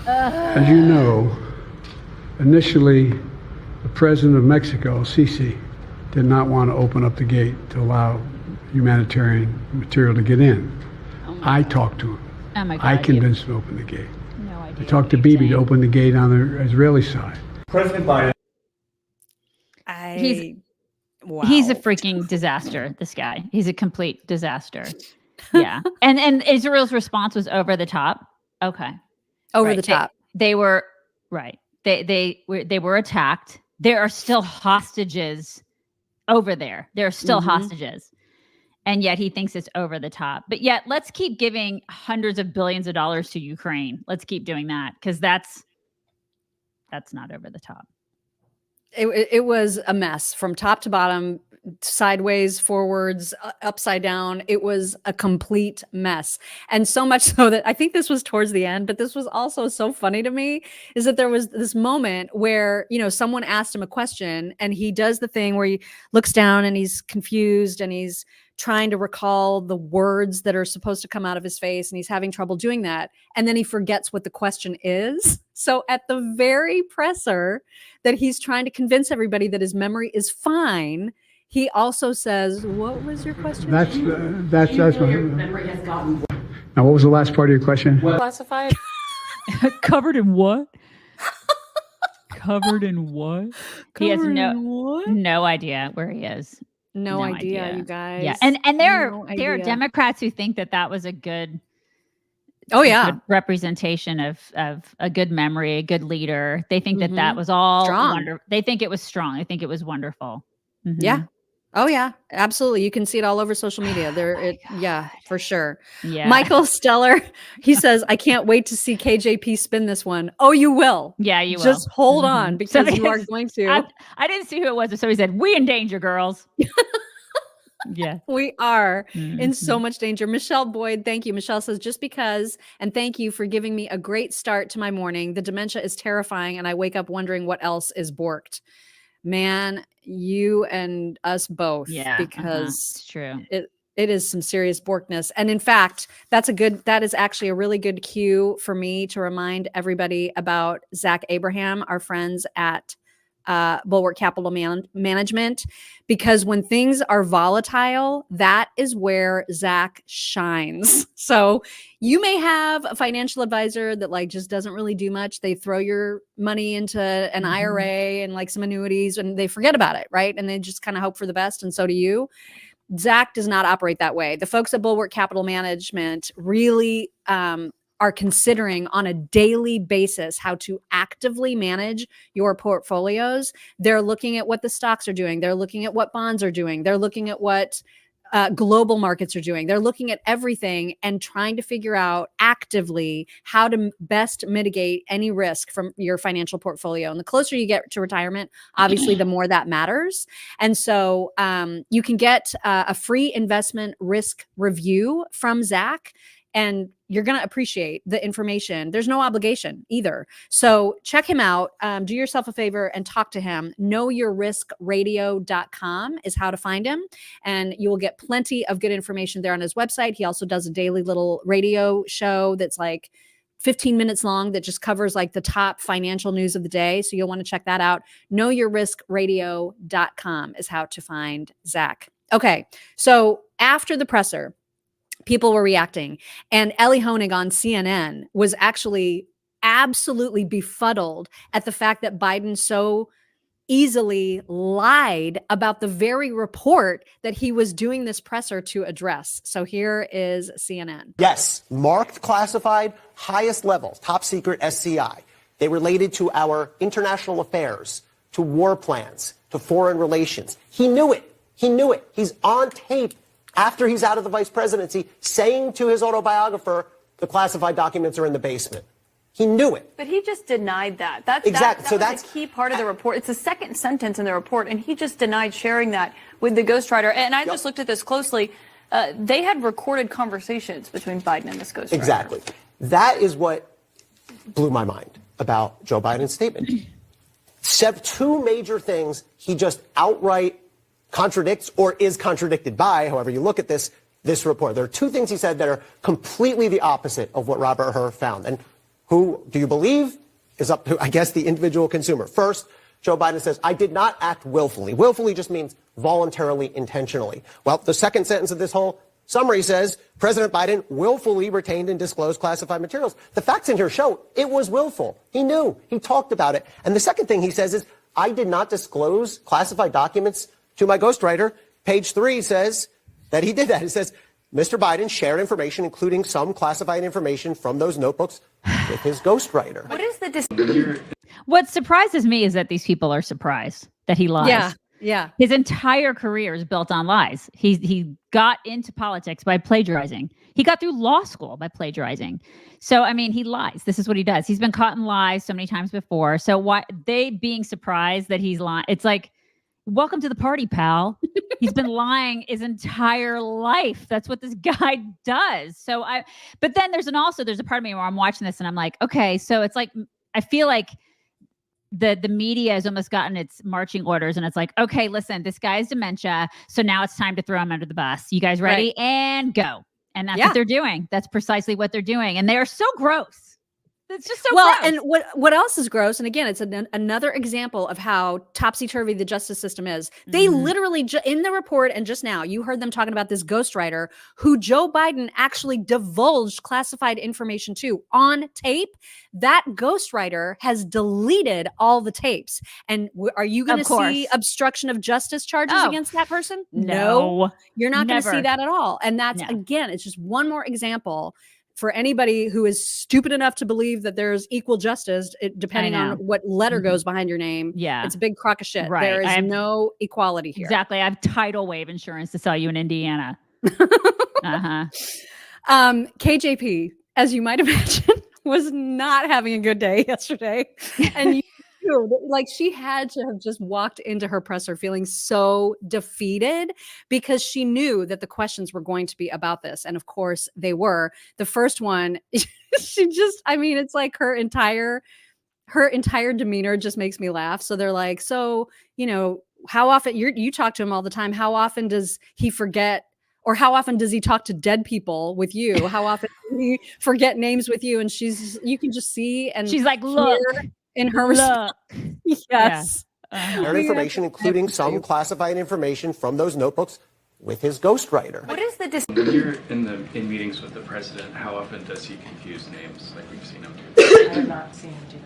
as you know, initially the president of Mexico, Sisi, did not want to open up the gate to allow humanitarian material to get in. I talked to him. Oh my God. I convinced him to open the gate. No idea. I talked to Bibi to open the gate on the Israeli side. President Biden. He's a freaking disaster, this guy. He's a complete disaster. Yeah. And Israel's response was over the top. Okay. Over the top. They were right. They were attacked. There are still hostages over there. There are still hostages. And yet he thinks it's over the top. But yet let's keep giving hundreds of billions of dollars to Ukraine. Let's keep doing that because that's not over the top. It was a mess from top to bottom, sideways, forwards, upside down. It was a complete mess. And so much so that I think this was towards the end, but this was also so funny to me is that there was this moment where, someone asked him a question and he does the thing where he looks down and he's confused and he's trying to recall the words that are supposed to come out of his face and he's having trouble doing that. And then he forgets what the question is. So at the very presser that he's trying to convince everybody that his memory is fine, he also says, "What was your question?" That's Your memory has gotten worse. Now, what was the last part of your question? Classified. Covered in what? Covered in what? He has no idea where he is. No idea, you guys. Yeah, and there are Democrats who think that was a good. Oh yeah, good representation of a good memory, a good leader. They think that was all wonderful. They think it was strong. I think it was wonderful. Mm-hmm. Yeah. Oh yeah, absolutely. You can see it all over social media. For sure. Yeah. Michael Stellar, he says, "I can't wait to see KJP spin this one." Oh, you will. Yeah, you will. Just hold on because you are going to. I didn't see who it was, but somebody said, "We in danger, girls." Yeah, we are in so much danger. Michelle Boyd, thank you. Michelle says, "Just because, and thank you for giving me a great start to my morning. The dementia is terrifying, and I wake up wondering what else is borked." Man, you and us both, because it's true. It is some serious borkness. And in fact, that is actually a really good cue for me to remind everybody about Zach Abraham, our friends at Bulwark Capital Management, because when things are volatile, that is where Zach shines. So you may have a financial advisor that just doesn't really do much. They throw your money into an IRA and some annuities and they forget about it, right? And they just kind of hope for the best. And so do you. Zach does not operate that way. The folks at Bulwark Capital Management really are considering on a daily basis how to actively manage your portfolios. They're looking at what the stocks are doing. They're looking at what bonds are doing. They're looking at what global markets are doing. They're looking at everything and trying to figure out actively how to best mitigate any risk from your financial portfolio. And the closer you get to retirement, obviously, the more that matters. And so you can get a free investment risk review from Zach, and you're going to appreciate the information. There's no obligation either. So check him out. Do yourself a favor and talk to him. KnowYourRiskRadio.com is how to find him. And you will get plenty of good information there on his website. He also does a daily little radio show that's 15 minutes long that just covers the top financial news of the day. So you'll want to check that out. KnowYourRiskRadio.com is how to find Zach. Okay. So after the presser, people were reacting. And Ellie Honig on CNN was actually absolutely befuddled at the fact that Biden so easily lied about the very report that he was doing this presser to address. So here is CNN. Yes, marked classified, highest levels, top secret SCI. They related to our international affairs, to war plans, to foreign relations. He knew it. He knew it. He's on tape after he's out of the vice presidency, saying to his autobiographer, the classified documents are in the basement. He knew it. But he just denied that. That's a key part of the report. It's the second sentence in the report, and he just denied sharing that with the ghostwriter. And I just looked at this closely. They had recorded conversations between Biden and this ghostwriter. Exactly. That is what blew my mind about Joe Biden's statement. Two major things he just outright contradicts or is contradicted by, however you look at this report. There are two things he said that are completely the opposite of what Robert Hur found. And who do you believe is up to, I guess, the individual consumer. First, Joe Biden says, I did not act willfully. Willfully just means voluntarily, intentionally. Well, the second sentence of this whole summary says, President Biden willfully retained and disclosed classified materials. The facts in here show it was willful. He knew. He talked about it. And the second thing he says is, I did not disclose classified documents to my ghostwriter. Page 3 says that he did that. It says, Mr. Biden shared information, including some classified information from those notebooks with his ghostwriter. What is the What surprises me is that these people are surprised that he lies. Yeah. Yeah. His entire career is built on lies. He got into politics by plagiarizing. He got through law school by plagiarizing. So, I mean, he lies. This is what he does. He's been caught in lies so many times before. So why they being surprised that he's lying? It's like, welcome to the party, pal. He's been lying his entire life. That's what this guy does. So but then there's a part of me where I'm watching this and I'm like, okay, so it's like, I feel like the media has almost gotten its marching orders and it's like, okay, listen, this guy has dementia. So now it's time to throw him under the bus. You guys ready? Right. And go. And that's what they're doing. That's precisely what they're doing. And they are so gross. It's just so gross. And what else is gross? And again, it's another example of how topsy-turvy the justice system is. They literally, in the report and just now, you heard them talking about this ghostwriter who Joe Biden actually divulged classified information to on tape. That ghostwriter has deleted all the tapes. And are you going to see obstruction of justice charges against that person? No. You're not going to see that at all. And that's, again, it's just one more example for anybody who is stupid enough to believe that there's equal justice, depending on what letter goes behind your name. Yeah. It's a big crock of shit. Right. There is no equality here. Exactly. I have tidal wave insurance to sell you in Indiana. KJP, as you might imagine, was not having a good day yesterday. And like she had to have just walked into her presser feeling so defeated because she knew that the questions were going to be about this. And of course they were. The first one, it's like her entire demeanor just makes me laugh. So they're like, so, how often you talk to him all the time. How often does he forget, or how often does he talk to dead people with you? How often does he forget names with you? And you can just see, and she's like, look. In her look. Yes. Her information, including some classified information from those notebooks with his ghostwriter. What is the When you're in meetings with the president, how often does he confuse names like we've seen him do? I have not seen him do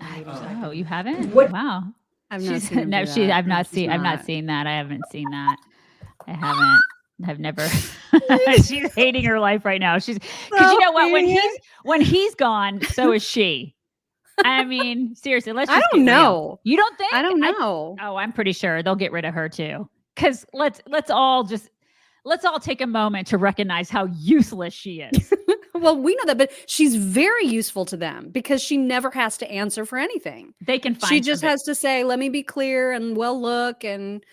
that. Oh, you haven't? Wow. I've not seen I've not seen that. I haven't seen that. I haven't. I've never. She's hating her life right now. Because you know what? When he's gone, so is she. I mean, seriously, let's just I don't know. Real. You don't think? I don't know. I'm pretty sure they'll get rid of her too. Because let's all take a moment to recognize how useless she is. Well, we know that, but she's very useful to them because she never has to answer for anything. They can find. She just has to say, "Let me be clear," and "Well, look," and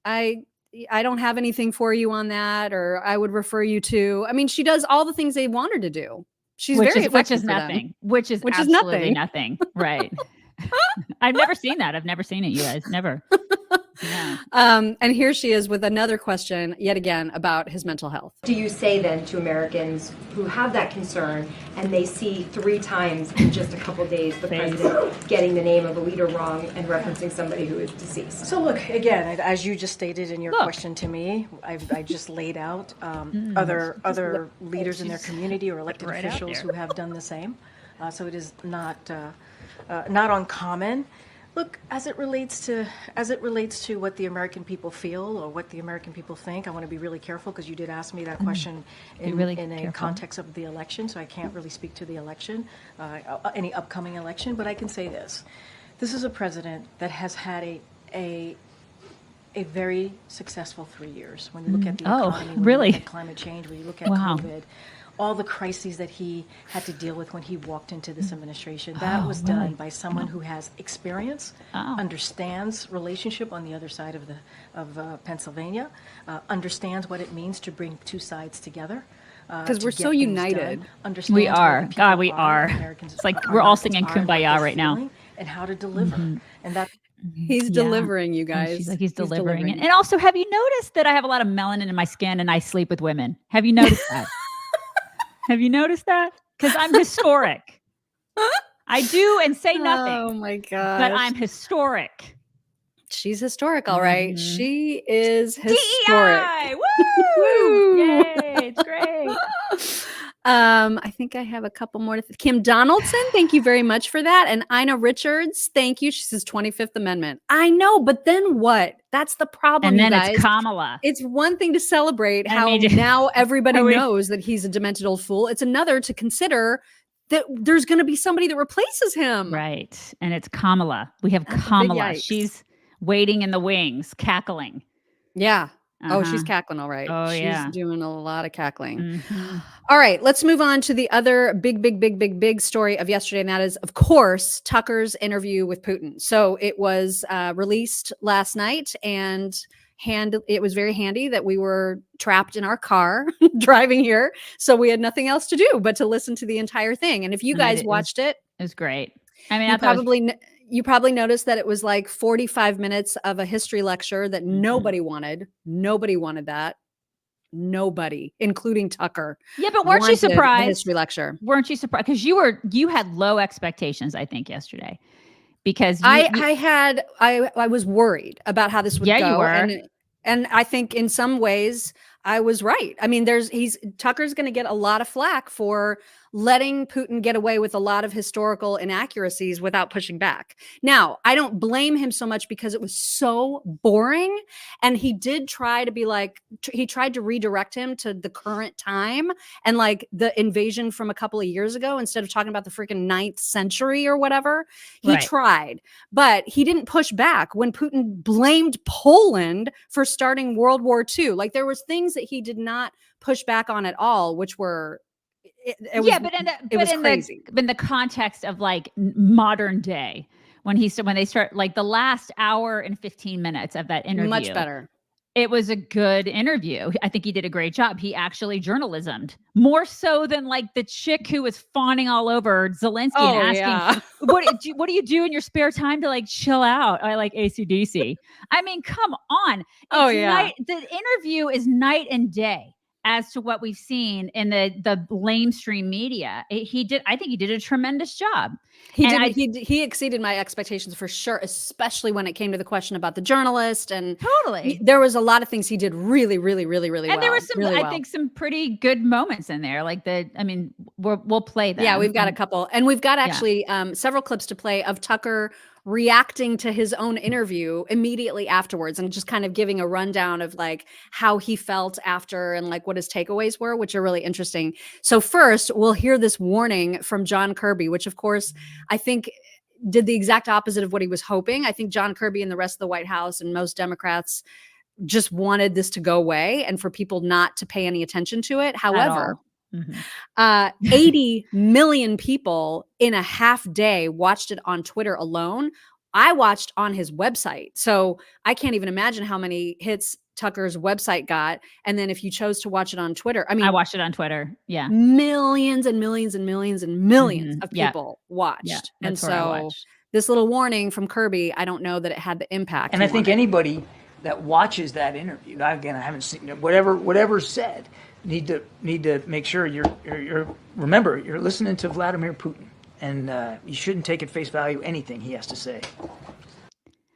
I don't have anything for you on that, or I would refer you to. I mean, she does all the things they want her to do. She's which very is nothing. Which is absolutely nothing. Right. I've never seen that. I've never seen it, you guys. Never. Yeah. And here she is with another question, yet again, about his mental health. Do you say then to Americans who have that concern and they see 3 times in just a couple days the president getting the name of a leader wrong and referencing somebody who is deceased? So look, again, as you just stated in your question to me, I just laid out other leaders in their community or elected officials who have done the same. So it is not uncommon. Look, as it relates to what the American people feel or what the American people think, I want to be really careful because you did ask me that question in a context of the election, so I can't really speak to the election, any upcoming election. But I can say this: this is a president that has had a very successful 3 years. When you look at the economy, when you look at climate change, when you look at COVID. All the crises that he had to deal with when he walked into this administration. That was done by someone who has experience, understands relationship on the other side of Pennsylvania, understands what it means to bring 2 sides together. Because we're so united. We are. God, we are. It's like we're all singing Kumbaya right now. And how to deliver. And that. He's delivering, you guys. He's delivering. And also, have you noticed that I have a lot of melanin in my skin and I sleep with women? Have you noticed that? Have you noticed that? Because I'm historic. I do and say nothing. Oh my God. But I'm historic. She's historic, all right. She is historic. DEI! Woo! Yay, it's great. I think I have a couple more. Kim Donaldson, thank you very much for that. And Ina Richards, thank you. She says 25th Amendment. I know, but then what? That's the problem, and then you guys. It's Kamala. It's one thing to celebrate how now everybody knows that he's a demented old fool. It's another to consider that there's going to be somebody that replaces him. Right. And it's Kamala. We have Kamala. waiting in the wings, cackling. Yeah. Oh, she's cackling all right. Oh, she's doing a lot of cackling. All right, let's move on to the other big story of yesterday, and that is, of course, Tucker's interview with Putin. So it was released last night, and it was very handy that we were trapped in our car driving here, so we had nothing else to do but to listen to the entire thing. And if you guys watched it, it was great. I mean, you probably noticed that it was like 45 minutes of a history lecture that nobody wanted. Nobody wanted that. Nobody, including Tucker. Yeah, but weren't you surprised? History lecture. Weren't you surprised? Because you had low expectations, I think, yesterday. Because I was worried about how this would go. You were. And I think in some ways I was right. I mean, Tucker's going to get a lot of flack for letting Putin get away with a lot of historical inaccuracies without pushing back. Now, I don't blame him so much because it was so boring. And he did try to be like, he tried to redirect him to the current time and like the invasion from a couple of years ago instead of talking about the freaking 9th century or whatever. He tried, but he didn't push back when Putin blamed Poland for starting World War II. Like there was things that he did not push back on at all, which were it was crazy. In the context of like modern day, when they start like the last hour and 15 minutes of that interview, much better. It was a good interview. I think he did a great job. He actually journalismed more so than like the chick who was fawning all over Zelensky and asking, what do you do in your spare time to like chill out? I like AC/DC. I mean, come on. The interview is night and day as to what we've seen in the lamestream media. I think he did a tremendous job. He exceeded my expectations for sure, especially when it came to the question about the journalist. And totally, there was a lot of things he did really, really, really, really well. And there were some, I think, some pretty good moments in there. Like we'll play them. Yeah, we've got a couple, and we've got actually several clips to play of Tucker reacting to his own interview immediately afterwards and just kind of giving a rundown of like how he felt after and like what his takeaways were, which are really interesting. So first we'll hear this warning from John Kirby, which of course I think did the exact opposite of what he was hoping. I think John Kirby and the rest of the White House and most Democrats just wanted this to go away and for people not to pay any attention to it. However, 80 million people in a half day watched it on Twitter alone. I watched on his website. So I can't even imagine how many hits Tucker's website got. And then if you chose to watch it on Twitter, I watched it on Twitter. Yeah. Millions and millions and millions and millions of people watched. Yeah, and so this little warning from Kirby, I don't know that it had the impact. And I think anybody that watches that interview, again, I haven't seen it, whatever's said, need to make sure remember you're listening to Vladimir Putin, and you shouldn't take at face value anything he has to say.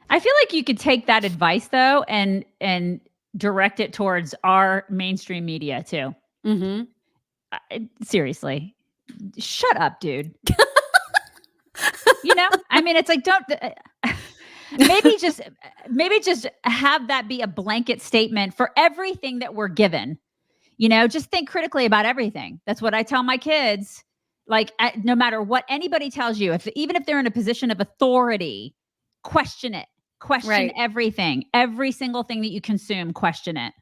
I feel like you could take that advice though and direct it towards our mainstream media too. Seriously, shut up, dude. I mean, it's like don't. Maybe just have that be a blanket statement for everything that we're given. Just think critically about everything. That's what I tell my kids. Like, no matter what anybody tells you, even if they're in a position of authority, question it. Question everything. Every single thing that you consume, question it.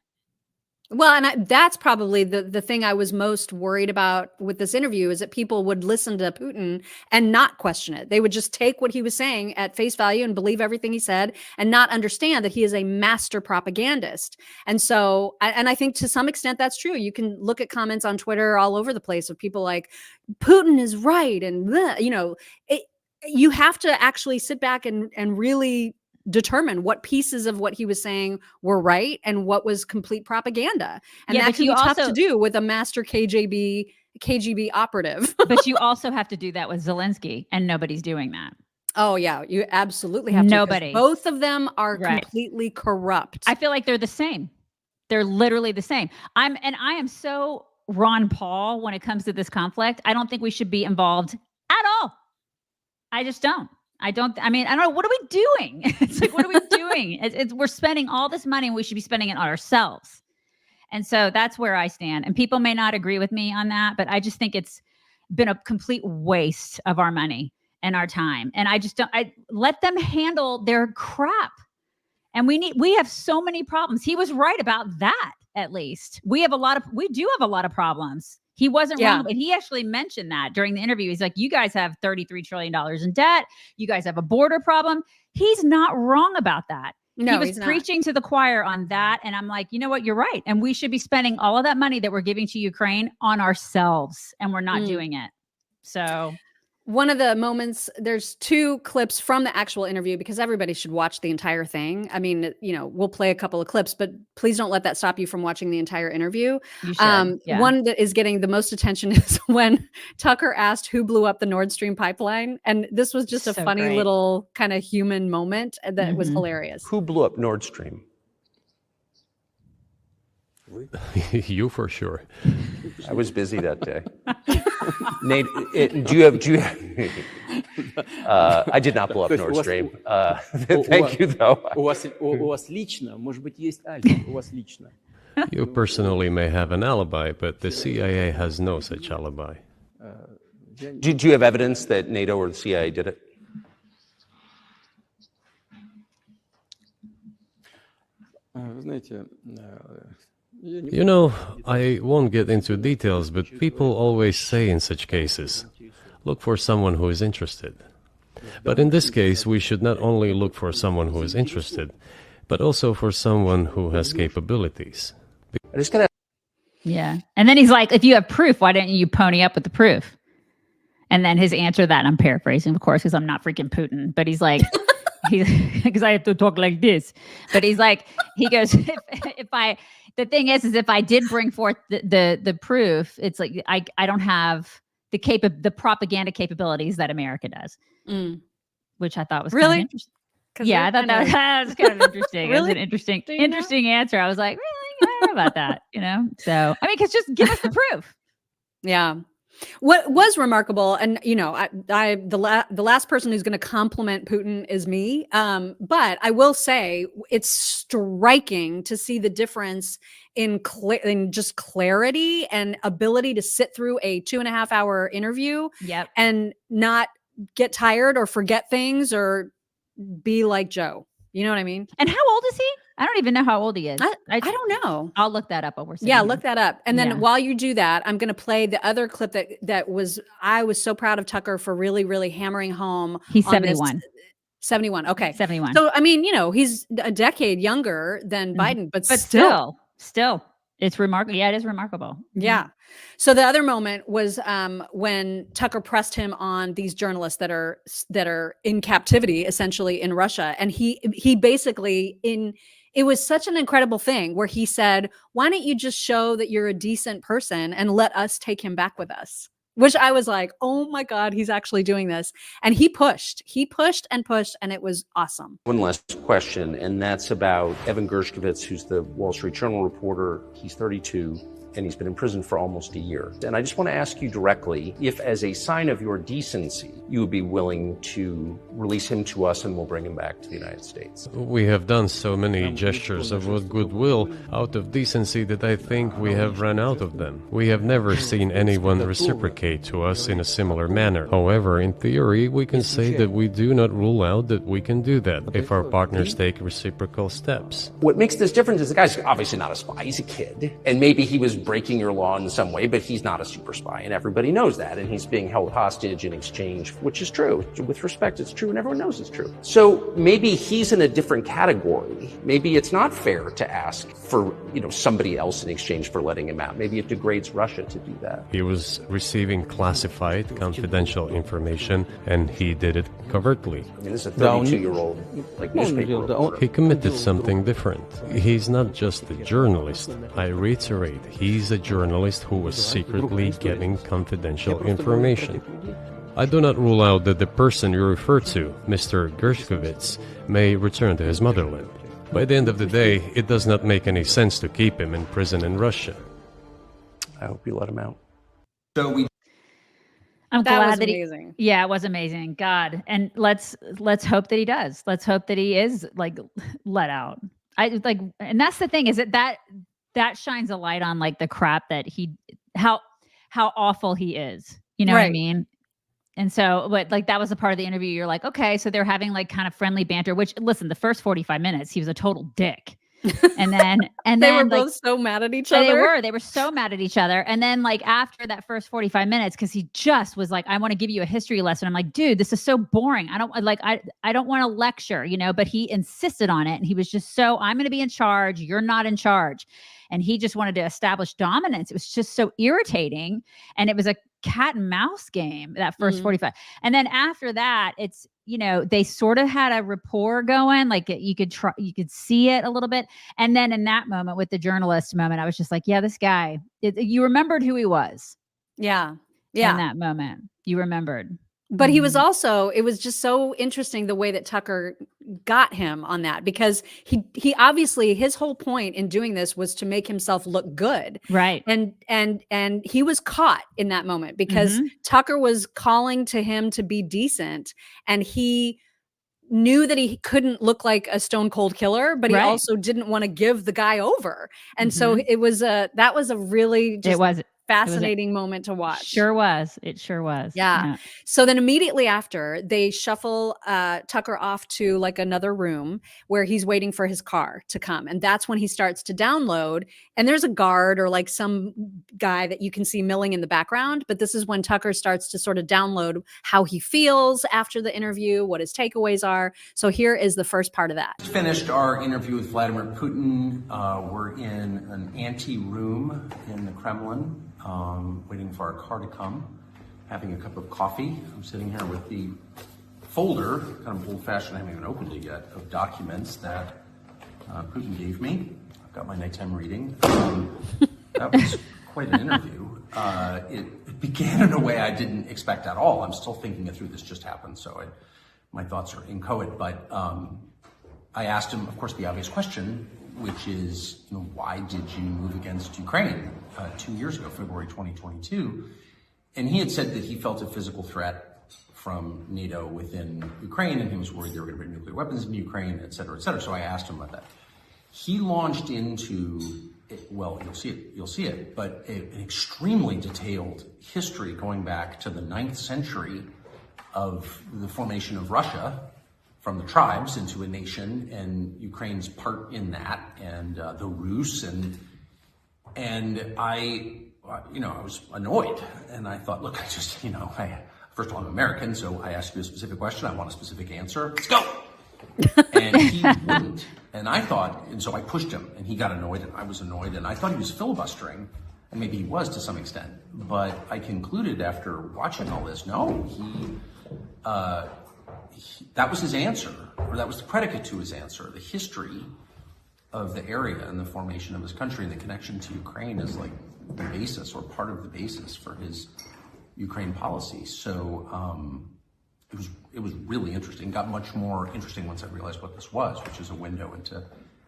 Well, and that's probably the thing I was most worried about with this interview is that people would listen to Putin and not question it. They would just take what he was saying at face value and believe everything he said and not understand that he is a master propagandist. And so, and I think to some extent that's true. You can look at comments on Twitter all over the place of people like, Putin is right. And, you have to actually sit back and really determine what pieces of what he was saying were right and what was complete propaganda. And that can be tough to do with a master KGB operative. But you also have to do that with Zelensky, and nobody's doing that. Oh yeah, you absolutely have to. Nobody. Both of them are completely corrupt. I feel like they're the same. They're literally the same. I am so Ron Paul when it comes to this conflict. I don't think we should be involved at all. I just don't. I don't know. What are we doing? It's like, what are we doing? We're spending all this money and we should be spending it on ourselves. And so that's where I stand. And people may not agree with me on that, but I just think it's been a complete waste of our money and our time. And I let them handle their crap. And we have so many problems. He was right about that. At least we do have a lot of problems. He wasn't wrong, but he actually mentioned that during the interview. He's like, you guys have $33 trillion in debt. You guys have a border problem. He's not wrong about that. No, he was preaching to the choir on that. And I'm like, you know what? You're right. And we should be spending all of that money that we're giving to Ukraine on ourselves. And we're not doing it. So one of the moments, there's 2 clips from the actual interview because everybody should watch the entire thing. I mean, we'll play a couple of clips, but please don't let that stop you from watching the entire interview. You should, One that is getting the most attention is when Tucker asked who blew up the Nord Stream pipeline. And this was just a funny little kind of human moment that was hilarious. Who blew up Nord Stream? You for sure. I was busy that day. Nate, do you have I did not blow up Nord Stream. Thank you, though. У вас лично, может быть, есть алиби, у вас лично. You personally may have an alibi, but the CIA has no such alibi. Do you have evidence that NATO or the CIA did it? Знаете, You know, I won't get into details, but people always say in such cases, look for someone who is interested. But in this case, we should not only look for someone who is interested, but also for someone who has capabilities. Yeah. And then he's like, if you have proof, why didn't you pony up with the proof? And then his answer to that, and I'm paraphrasing, of course, because I'm not freaking Putin, but he's like, because I have to talk like this. But he's like, he goes, the thing is if I did bring forth the proof, it's like I don't have the propaganda capabilities that America does, which I thought was really kind of interesting. Yeah, I thought that was kind of interesting. Really? It was an interesting answer. I was like, really? I don't know about that, So I mean, because just give us the proof. Yeah. What was remarkable, and the last person who's going to compliment Putin is me. But I will say it's striking to see the difference in just clarity and ability to sit through a 2.5-hour interview, and not get tired or forget things or be like Joe. You know what I mean? And how old is he? I don't even know how old he is. I don't know. I'll look that up. Look that up. And then while you do that, I'm going to play the other clip I was so proud of Tucker for really, really hammering home. He's 71. 71. Okay. 71. So, I mean, he's a decade younger than Biden, but still. It's remarkable. Yeah, it is remarkable. Yeah. So the other moment was when Tucker pressed him on these journalists that are in captivity, essentially in Russia, and he basically it was such an incredible thing where he said, "Why don't you just show that you're a decent person and let us take him back with us?" Which I was like, "Oh my God, he's actually doing this!" And he pushed, and it was awesome. One last question, and that's about Evan Gershkovich, who's the Wall Street Journal reporter. He's 32. And he's been in prison for almost a year. And I just want to ask you directly, if as a sign of your decency, you would be willing to release him to us and we'll bring him back to the United States. We have done so many gestures of goodwill out of decency that I think we have run out of them. We have never seen anyone reciprocate to us in a similar manner. However, in theory, we can say that we do not rule out that we can do that if our partners take reciprocal steps. What makes this different is the guy's obviously not a spy, he's a kid. And maybe he was breaking your law in some way, but he's not a super spy, and everybody knows that, and he's being held hostage in exchange, which is true. With respect, it's true, and everyone knows it's true. So maybe he's in a different category. Maybe it's not fair to ask for, somebody else in exchange for letting him out. Maybe it degrades Russia to do that. He was receiving classified, confidential information, and he did it covertly. I mean, this is a 32-year-old newspaper. He committed something different. He's not just a journalist. I reiterate, he's a journalist who was secretly getting confidential information. I do not rule out that the person you refer to, Mr. Gershkovich, may return to his motherland. By the end of the day, it does not make any sense to keep him in prison in Russia. I hope you let him out. I'm glad that amazing. Yeah, it was amazing. God. And let's hope that he does. Let's hope that he is let out. And that's the thing, is that shines a light on the crap that how awful he is. You know what I mean? And so, but like, that was a part of the interview. You're like, okay, so they're having like kind of friendly banter, which, listen, the first 45 minutes, he was a total dick. And then they were both so mad at each other. They were so mad at each other. And then like after that first 45 minutes, because he just was like, I want to give you a history lesson. I'm like, dude, this is so boring. I don't want to lecture, but he insisted on it. And he was just so, I'm going to be in charge. You're not in charge. And he just wanted to establish dominance. It was just so irritating. And it was a cat and mouse game, that first 45. And then after that, it's, they sort of had a rapport going, like you could see it a little bit. And then in that moment with the journalist moment, I was just like, yeah, this guy, you remembered who he was. Yeah. Yeah. In that moment, you remembered. But he was also, it was just so interesting the way that Tucker got him on that, because he obviously, his whole point in doing this was to make himself look good. Right. And he was caught in that moment because Tucker was calling to him to be decent, and he knew that he couldn't look like a stone cold killer, but he also didn't want to give the guy over. And so that was a really fascinating moment to watch. Sure was. It sure was. Yeah. So then immediately after, they shuffle Tucker off to like another room where he's waiting for his car to come. And that's when he starts to download. And there's a guard or like some guy that you can see milling in the background. But this is when Tucker starts to sort of download how he feels after the interview, what his takeaways are. So here is the first part of that. Finished our interview with Vladimir Putin. We're in an ante room in the Kremlin. Waiting for our car to come, having a cup of coffee. I'm sitting here with the folder, kind of old-fashioned, I haven't even opened it yet, of documents that Putin gave me. I've got my nighttime reading. That was quite an interview. It began in a way I didn't expect at all. I'm still thinking it through. This just happened, so my thoughts are inchoate. But I asked him, of course, the obvious question, which is, why did you move against Ukraine 2 years ago, February 2022? And he had said that he felt a physical threat from NATO within Ukraine, and he was worried they were going to bring nuclear weapons into Ukraine, et cetera, et cetera. So I asked him about that. He launched into, well, you'll see it, but an extremely detailed history going back to the 9th century of the formation of Russia, from the tribes into a nation, and Ukraine's part in that, and the Rus, and I was annoyed, and I thought, look, first of all, I'm American, so I asked you a specific question, I want a specific answer, let's go. And he wouldn't, and so I pushed him, and he got annoyed, and I was annoyed, and I thought he was filibustering, and maybe he was to some extent, but I concluded after watching all this, no, that was his answer, or that was the predicate to his answer. The history of the area and the formation of his country and the connection to Ukraine is like the basis or part of the basis for his Ukraine policy. So it was really interesting. Got much more interesting once I realized what this was, which is a window into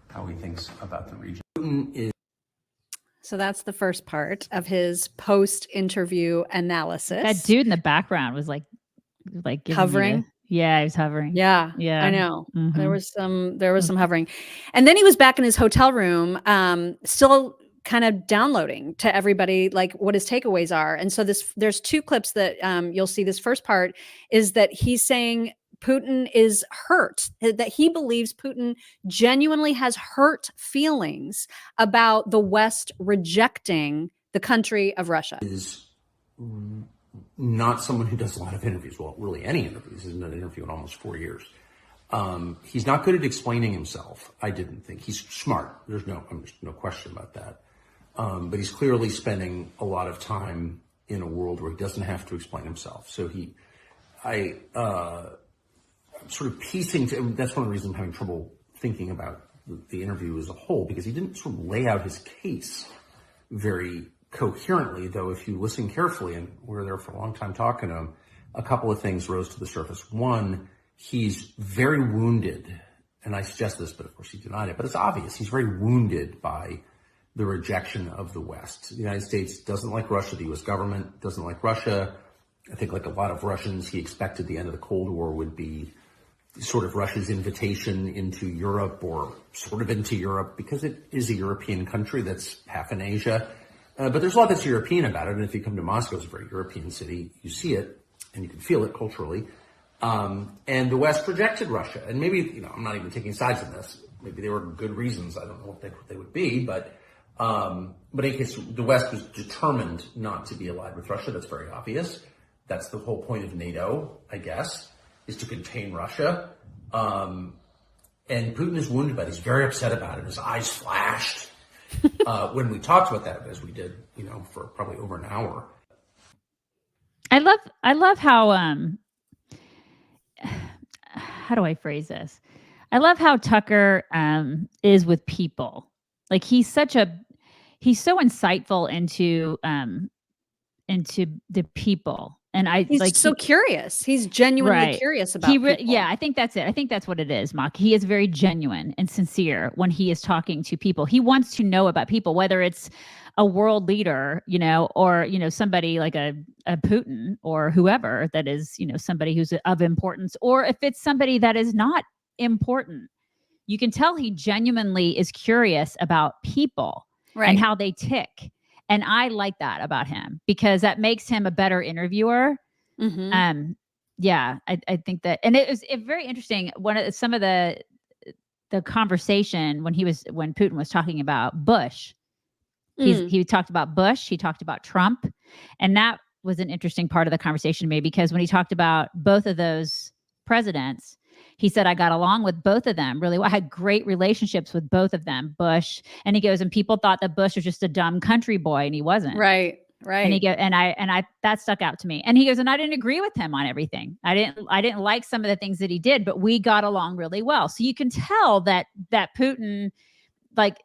how he thinks about the region. So that's the first part of his post-interview analysis. That dude in the background was like hovering. Yeah, he was hovering. Yeah, I know. There was some hovering. And then he was back in his hotel room, still kind of downloading to everybody like what his takeaways are. And so there's two clips that you'll see. This first part is that he's saying Putin is hurt, that he believes Putin genuinely has hurt feelings about the West rejecting the country of Russia. Not someone who does a lot of interviews. Well, really any interviews. He's done an interview in almost 4 years. He's not good at explaining himself, I didn't think. He's smart. There's no question about that. But he's clearly spending a lot of time in a world where he doesn't have to explain himself. So I'm sort of piecing, that's one of the reasons I'm having trouble thinking about the interview as a whole, because he didn't sort of lay out his case very coherently, though if you listen carefully, and we were there for a long time talking to him, a couple of things rose to the surface. One, he's very wounded, and I suggest this, but of course he denied it, but it's obvious. He's very wounded by the rejection of the West. The United States doesn't like Russia. The U.S. government doesn't like Russia. I think like a lot of Russians, he expected the end of the Cold War would be sort of Russia's invitation into Europe, or sort of into Europe, because it is a European country that's half in Asia. But there's a lot that's European about it. And if you come to Moscow, it's a very European city. You see it. and you can feel it culturally. And the West rejected Russia. And maybe, I'm not even taking sides in this. Maybe there were good reasons. I don't know what they would be, but in any case, the West was determined not to be allied with Russia. That's very obvious. That's the whole point of NATO, I guess, is to contain Russia. And Putin is wounded by this. He's very upset about it. His eyes flashed when we talked about that, as we did, for probably over an hour. I love how do I phrase this? I love how Tucker is with people. Like he's so insightful into the people. And he's so curious. He's genuinely curious about people. Yeah, I think that's it. I think that's what it is, Mock. He is very genuine and sincere when he is talking to people. He wants to know about people, whether it's a world leader, or, somebody like a Putin or whoever that is, somebody who's of importance, or if it's somebody that is not important. You can tell he genuinely is curious about people and how they tick. And I like that about him because that makes him a better interviewer. Mm-hmm. I think that, and it was very interesting. Some of the conversation when Putin was talking about Bush, he talked about Bush, he talked about Trump, and that was an interesting part of the conversation to me because when he talked about both of those presidents, he said, I got along with both of them really well. I had great relationships with both of them, Bush. And he goes, and people thought that Bush was just a dumb country boy, and he wasn't. Right. And he goes, and I that stuck out to me. And he goes, and I didn't agree with him on everything. I didn't like some of the things that he did, but we got along really well. So you can tell that Putin, like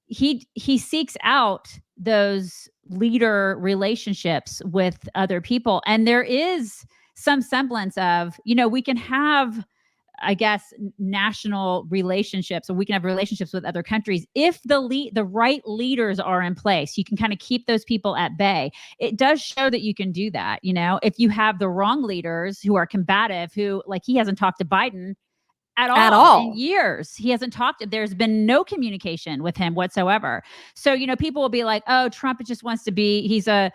he seeks out those leader relationships with other people. And there is some semblance of, we can have, I guess, national relationships, or we can have relationships with other countries if the right leaders are in place. You can kind of keep those people at bay. It does show that you can do that. If you have the wrong leaders who are combative, who like he hasn't talked to Biden at all in years. He hasn't talked. There's been no communication with him whatsoever. So people will be like, "Oh, Trump just wants to be. He's a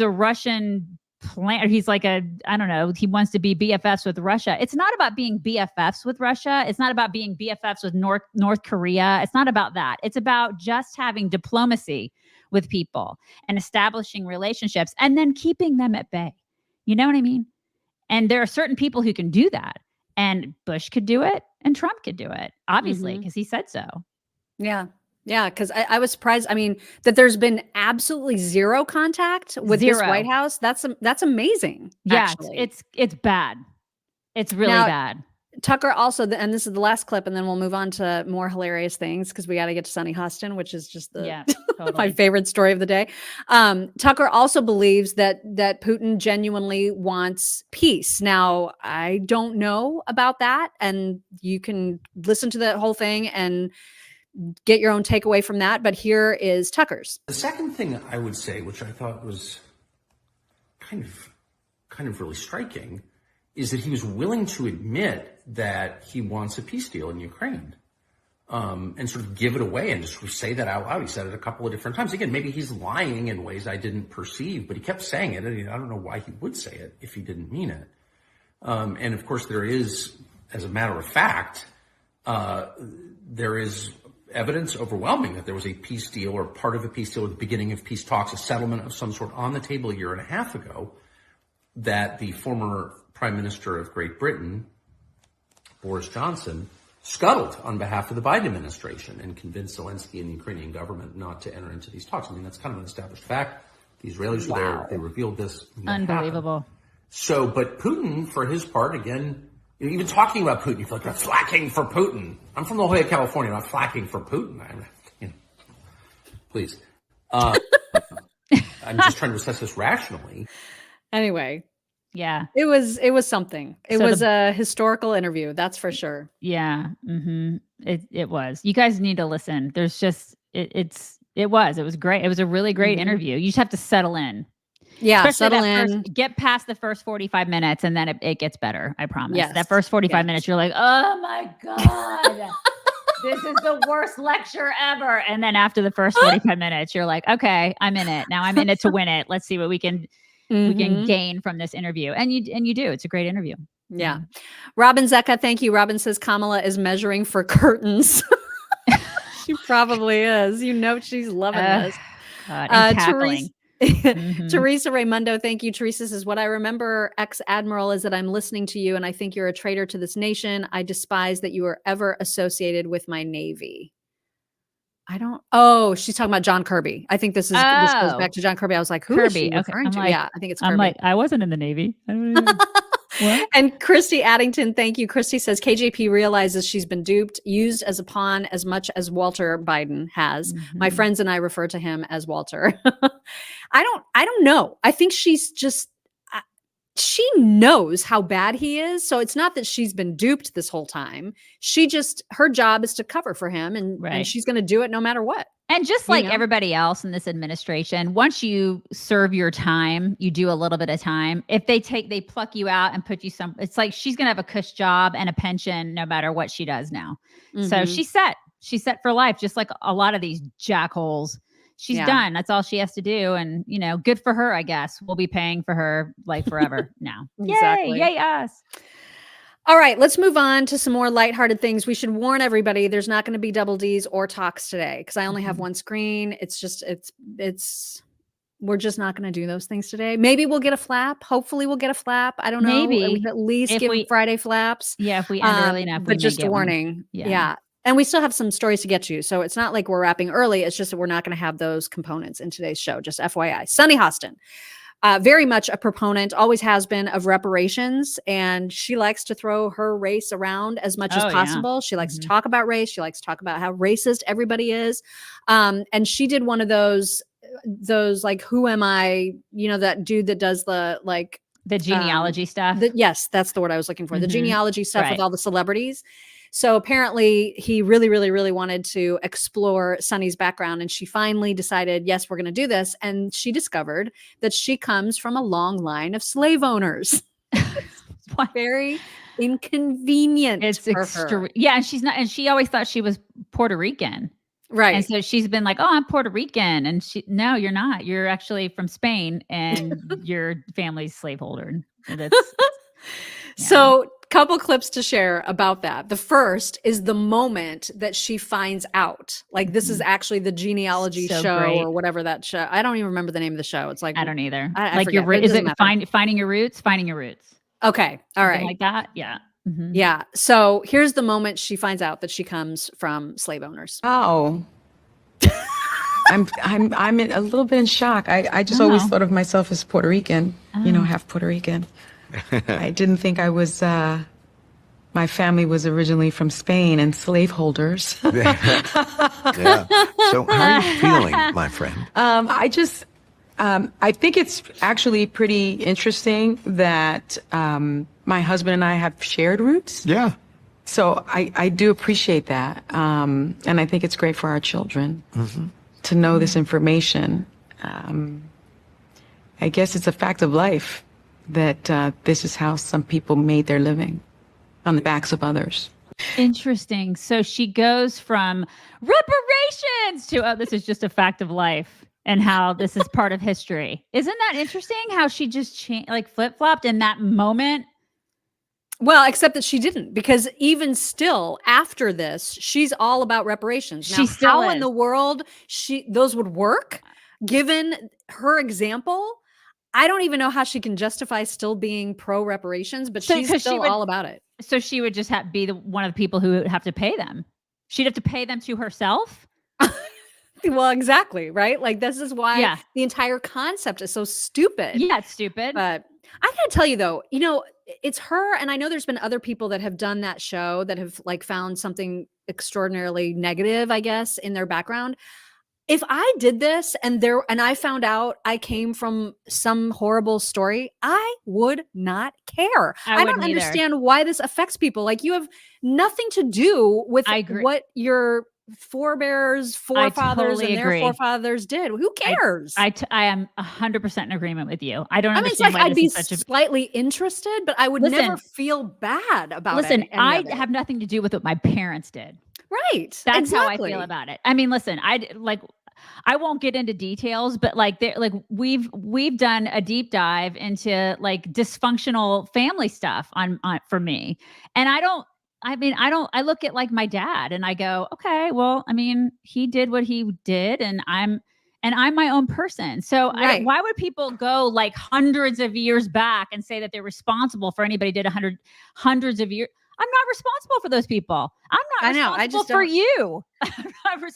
Russian." He's like I don't know, he wants to be BFFs with Russia. It's not about being BFFs with Russia. It's not about being BFFs with North Korea. It's not about that. It's about just having diplomacy with people and establishing relationships and then keeping them at bay. You know what I mean? And there are certain people who can do that. And Bush could do it and Trump could do it, obviously, because he said so. Yeah. Yeah, because I was surprised. I mean, that there's been absolutely zero contact with this White House. That's amazing. Yeah, actually. it's bad. It's really bad. Tucker also, and this is the last clip, and then we'll move on to more hilarious things because we got to get to Sonny Hostin, which is just my favorite story of the day. Tucker also believes that Putin genuinely wants peace. Now, I don't know about that, and you can listen to the whole thing and get your own takeaway from that. But here is Tucker's. The second thing I would say, which I thought was kind of really striking, is that he was willing to admit that he wants a peace deal in Ukraine, and sort of give it away and just sort of say that out loud. He said it a couple of different times. Again, maybe he's lying in ways I didn't perceive, but he kept saying it. And I don't know why he would say it if he didn't mean it. And of course, there is, as a matter of fact, there is evidence overwhelming that there was a peace deal or part of a peace deal at the beginning of peace talks, a settlement of some sort on the table a year and a half ago, that the former Prime Minister of Great Britain, Boris Johnson, scuttled on behalf of the Biden administration and convinced Zelensky and the Ukrainian government not to enter into these talks. I mean, that's kind of an established fact. The Israelis were there. They revealed this. Unbelievable. So, but Putin, for his part, again, even talking about Putin, you feel like I'm flacking for Putin. I'm from La Jolla, California, not flacking for Putin. Please. I'm just trying to assess this rationally. Anyway. Yeah. It was something. It was a historical interview. That's for sure. Yeah. Mm-hmm. It was. You guys need to listen. There's just, it was great. It was a really great interview. You just have to settle in. Yeah, settle in. Get past the first 45 minutes and then it gets better. I promise. Yes. That first 45 minutes, you're like, oh my God, this is the worst lecture ever. And then after the first 45 minutes, you're like, okay, I'm in it. Now I'm in it to win it. Let's see what we can, we can Mhm. gain from this interview. And you do. It's a great interview. Yeah. Robin Zecca, thank you. Robin says Kamala is measuring for curtains. She probably is. You know she's loving this. God, and cackling. Teresa Raimundo, thank you. Teresa says, what I remember, ex-admiral, is that I'm listening to you and I think you're a traitor to this nation. I despise that you were ever associated with my Navy. She's talking about John Kirby. I think this goes back to John Kirby. I was like, who is she referring to? Yeah, I think it's Kirby. I'm like, I wasn't in the Navy. I don't know. And Christy Addington, thank you. Christy says KJP realizes she's been duped, used as a pawn as much as Walter Biden has. My friends and I refer to him as Walter. I don't know. I think she's just she knows how bad he is. So it's not that she's been duped this whole time. Her job is to cover for him and she's going to do it no matter what. And just like everybody else in this administration, once you serve your time, you do a little bit of time. If they pluck you out and put you it's like she's going to have a cush job and a pension no matter what she does now. So she's set for life, just like a lot of these jackholes. She's done. That's all she has to do. And, good for her, I guess. We'll be paying for her like forever now. Exactly. Yay us. All right, let's move on to some more lighthearted things. We should warn everybody there's not going to be double Ds or talks today because I only have one screen. We're just not going to do those things today. Maybe we'll get a flap. Hopefully we'll get a flap. I don't know. Maybe. We at least give Friday flaps. Yeah, if we end early enough. But just a warning. Yeah. And we still have some stories to get to. So it's not like we're wrapping early. It's just that we're not going to have those components in today's show. Just FYI. Sunny Hostin. Very much a proponent, always has been, of reparations. And she likes to throw her race around as much as possible. She likes to talk about race. She likes to talk about how racist everybody is. And she did one of those like, who am I? That dude that does the genealogy stuff. Yes, that's the word I was looking for. The genealogy stuff with all the celebrities. So apparently he really, really, really wanted to explore Sunny's background. And she finally decided, yes, we're going to do this. And she discovered that she comes from a long line of slave owners. Very inconvenient for her. Yeah. And she's not, and she always thought she was Puerto Rican. Right. And so she's been like, oh, I'm Puerto Rican. And no, you're not. You're actually from Spain and your family's slaveholder. So couple clips to share about that. The first is the moment that she finds out, like, this is actually the genealogy show or whatever that show. I don't even remember the name of the show. It's like, I don't either. I like forget, is it finding your roots? Finding your roots. Okay. All right. Like that. Yeah. Yeah. So here's the moment she finds out that she comes from slave owners. Oh. I'm a little bit in shock. I just always thought of myself as Puerto Rican, half Puerto Rican. I didn't think I was, my family was originally from Spain and slaveholders. Yeah. So how are you feeling, my friend? I think it's actually pretty interesting that my husband and I have shared roots. Yeah. So I do appreciate that. And I think it's great for our children to know this information. I guess it's a fact of life that this is how some people made their living, on the backs of others. Interesting. So she goes from reparations to, this is just a fact of life, and how this is part of history. Isn't that interesting how she just flip-flopped in that moment? Well, except that she didn't, because even still after this, she's all about reparations. Now, how in the world those would work given her example? I don't even know how she can justify still being pro reparations, but she's still all about it. So she would just be one of the people who would have to pay them. She'd have to pay them to herself. Well, exactly. Right. Like, this is why the entire concept is so stupid. Yeah, it's stupid. But I gotta tell you though, it's her. And I know there's been other people that have done that show that have found something extraordinarily negative, I guess, in their background. If I did this and I found out I came from some horrible story, I would not care. I don't understand why this affects people. Like, you have nothing to do with what your forefathers and their forefathers did. Who cares? I am 100% in agreement with you. I don't understand. It's like, I'd be slightly interested, but I would never feel bad about it. Listen, I have nothing to do with what my parents did. Right. That's how I feel about it. I mean, listen, I won't get into details, but like we've done a deep dive into like dysfunctional family stuff on for me. And I look at like my dad and I go, okay, well, I mean, he did what he did and I'm my own person. So why would people go like hundreds of years back and say that they're responsible for anybody did hundreds of years? I'm not responsible for those people. I'm not responsible for you.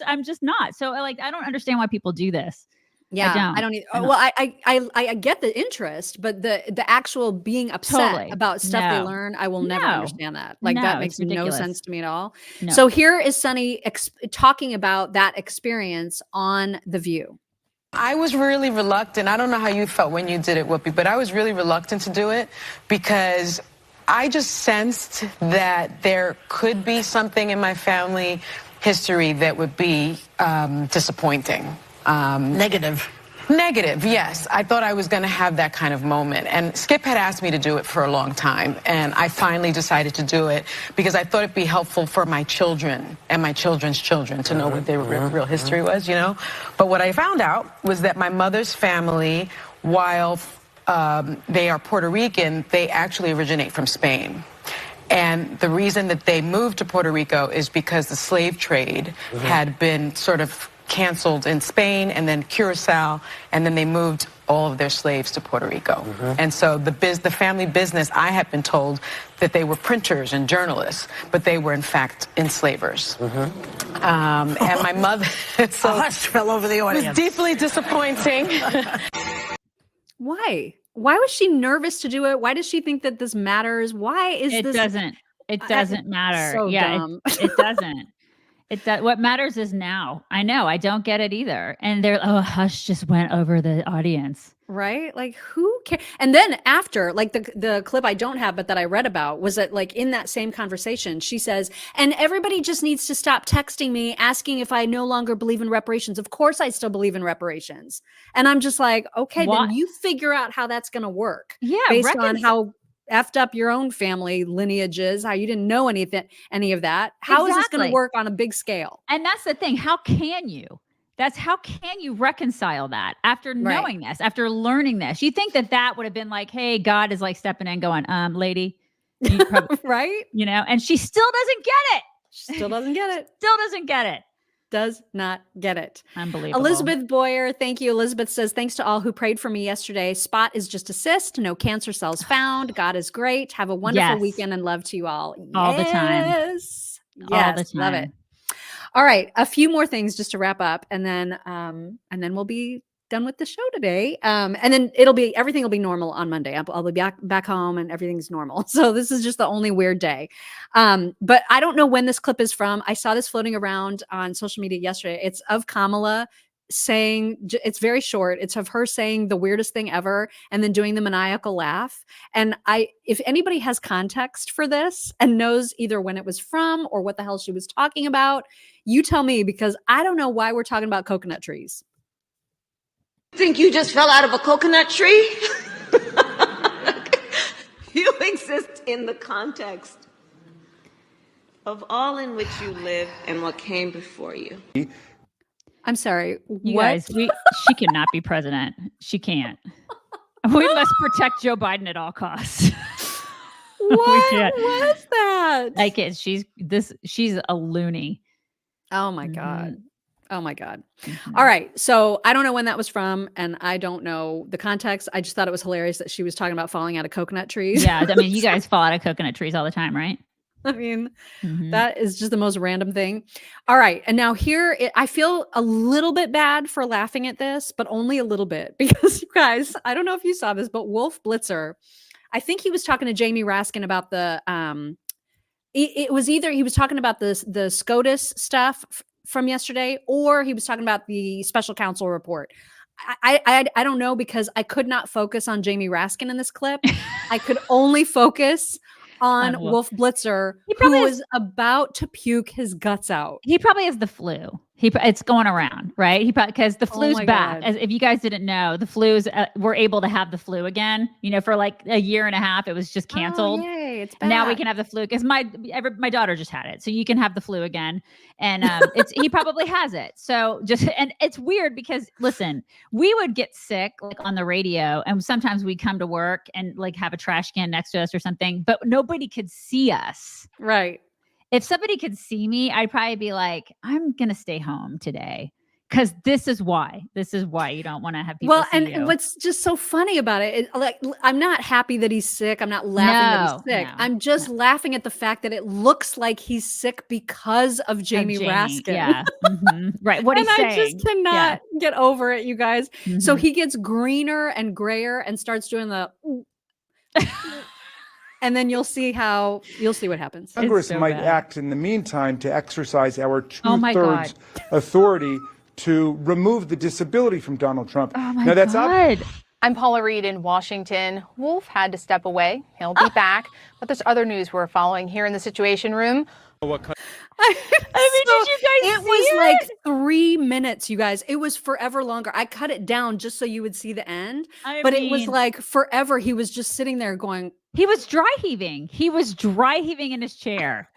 I'm just not. So like, I don't understand why people do this. Yeah, I don't either. Well, I get the interest, but the actual being upset about stuff they learn, I will never understand that. Like that makes no sense to me at all. No. So here is Sunny talking about that experience on The View. I was really reluctant. I don't know how you felt when you did it, Whoopi, but I was really reluctant to do it because I just sensed that there could be something in my family history that would be disappointing. Negative, yes. I thought I was going to have that kind of moment. And Skip had asked me to do it for a long time. And I finally decided to do it because I thought it'd be helpful for my children and my children's children to know what their real history was, you know? But what I found out was that my mother's family, while they are Puerto Rican, they actually originate from Spain. And the reason that they moved to Puerto Rico is because the slave trade had been sort of canceled in Spain and then Curacao, and then they moved all of their slaves to Puerto Rico. And so the family business, I had been told that they were printers and journalists, but they were in fact enslavers. And my mother, so a hush fell over the audience. It was deeply disappointing. Why? Why was she nervous to do it? Why does she think that this matters? Why is it this? It doesn't matter. So dumb. It doesn't. What matters is now. I know. I don't get it either. And they're, oh, hush just went over the audience. Right? Like who cares? And then after, like the clip I don't have, but that I read about was that like in that same conversation, she says, and everybody just needs to stop texting me asking if I no longer believe in reparations. Of course I still believe in reparations. And I'm just like, okay, then you figure out how that's going to work. Yeah. Based on how effed up your own family lineage is, how you didn't know any of that. How is this going to work on a big scale? And that's the thing. How can you reconcile that after knowing this, after learning this? You think that would have been like, hey, God is like stepping in going, lady, you probably, right? You know, and she still doesn't get it. She still doesn't get it. Still doesn't get it. Does not get it. Unbelievable. Elizabeth Boyer, thank you. Elizabeth says, thanks to all who prayed for me yesterday. Spot is just a cyst. No cancer cells found. God is great. Have a wonderful weekend and love to you all. All the time. Yes. All the time. Love it. All right. A few more things just to wrap up and then we'll be done with the show today. And then everything will be normal on Monday. I'll be back home and everything's normal. So this is just the only weird day. But I don't know when this clip is from. I saw this floating around on social media yesterday. It's of Kamala saying, it's very short. It's of her saying the weirdest thing ever and then doing the maniacal laugh. And if anybody has context for this and knows either when it was from or what the hell she was talking about, you tell me, because I don't know why we're talking about coconut trees. Think you just fell out of a coconut tree? You exist in the context of all in which you live and what came before you. I'm sorry. You guys, she cannot be president. She can't. We must protect Joe Biden at all costs. What was that? Like she's a loony. Oh my God. Oh my God. All right. So I don't know when that was from and I don't know the context. I just thought it was hilarious that she was talking about falling out of coconut trees. Yeah. I mean, you guys fall out of coconut trees all the time, right? I mean, that is just the most random thing. All right. And now I feel a little bit bad for laughing at this, but only a little bit because you guys, I don't know if you saw this, but Wolf Blitzer, I think he was talking to Jamie Raskin about the, it was either he was talking about the SCOTUS stuff from yesterday, or he was talking about the special counsel report. I don't know because I could not focus on Jamie Raskin in this clip. I could only focus on Wolf Blitzer, who was about to puke his guts out. He probably has the flu. It's going around, right? Because the flu's my back. God. As if you guys didn't know, the flu's we're able to have the flu again. For like a year and a half, it was just canceled. Oh, yay, it's back. Now we can have the flu because my daughter just had it, so you can have the flu again. And he probably has it. So and it's weird because listen, we would get sick like on the radio, and sometimes we'd come to work and like have a trash can next to us or something, but nobody could see us. Right. If somebody could see me, I'd probably be like, I'm going to stay home today. Because this is why you don't want to have people see you. And what's just so funny about it, I'm not happy that he's sick. I'm not laughing that he's sick. I'm just laughing at the fact that it looks like he's sick because of Jamie Raskin. Yeah. Right. What he's saying. I just cannot get over it, you guys. So he gets greener and grayer and starts doing the and then you'll see what happens. Congress might act in the meantime to exercise our two-thirds authority to remove the disability from Donald Trump. Oh my now that's God. I'm Paula Reed in Washington. Wolf had to step away. He'll be back. But there's other news we're following here in the Situation Room. Did you guys it was like 3 minutes, you guys. It was forever longer. I cut it down just so you would see the end. It was like forever. He was just sitting there going. He was dry heaving. He was dry heaving in his chair.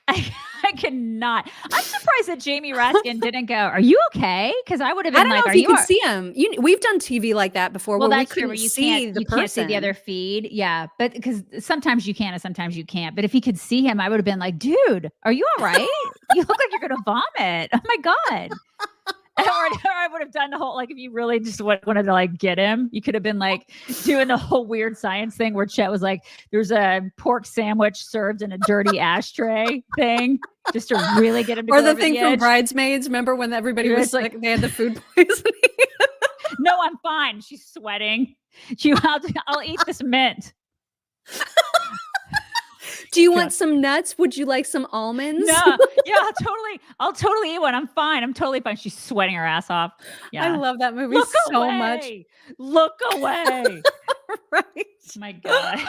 I cannot. I'm surprised that Jamie Raskin didn't go, are you okay? Because I would have been I don't know if you could see him. We've done TV like that before where we couldn't see the person. Can't see the other feed. Yeah. But because sometimes you can and sometimes you can't. But if he could see him, I would have been like, dude, are you all right? You look like you're going to vomit. Oh my God. Or I would have done the whole, like, if you really just wanted to like get him, you could have been like doing the whole weird science thing where Chet was like, there's a pork sandwich served in a dirty ashtray thing, just to really get him to or go the over thing the from edge. Bridesmaids. Remember when everybody was like, they had the food poisoning? No, I'm fine. She's sweating. I'll eat this mint. Do you want some nuts? Would you like some almonds? No, yeah, I'll totally eat one. I'm fine. I'm totally fine. She's sweating her ass off. Yeah, I love that movie so much. Look away. Right. My God.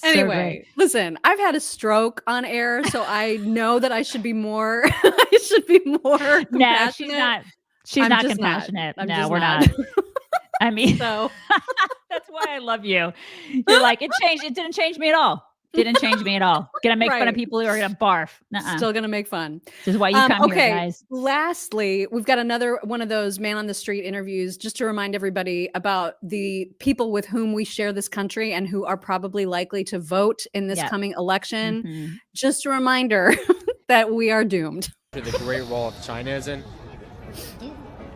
Anyway, listen, I've had a stroke on air, so I know that I should be more. I should be more. No, she's not. She's not compassionate. No, we're not. I mean, so that's why I love you. You're like, it didn't change me at all. Didn't change me at all. Gonna make fun of people who are gonna barf. Still gonna make fun. This is why you come here, guys. Lastly, we've got another one of those man on the street interviews just to remind everybody about the people with whom we share this country and who are probably likely to vote in this coming election. Just a reminder that we are doomed. The Great Wall of China is in.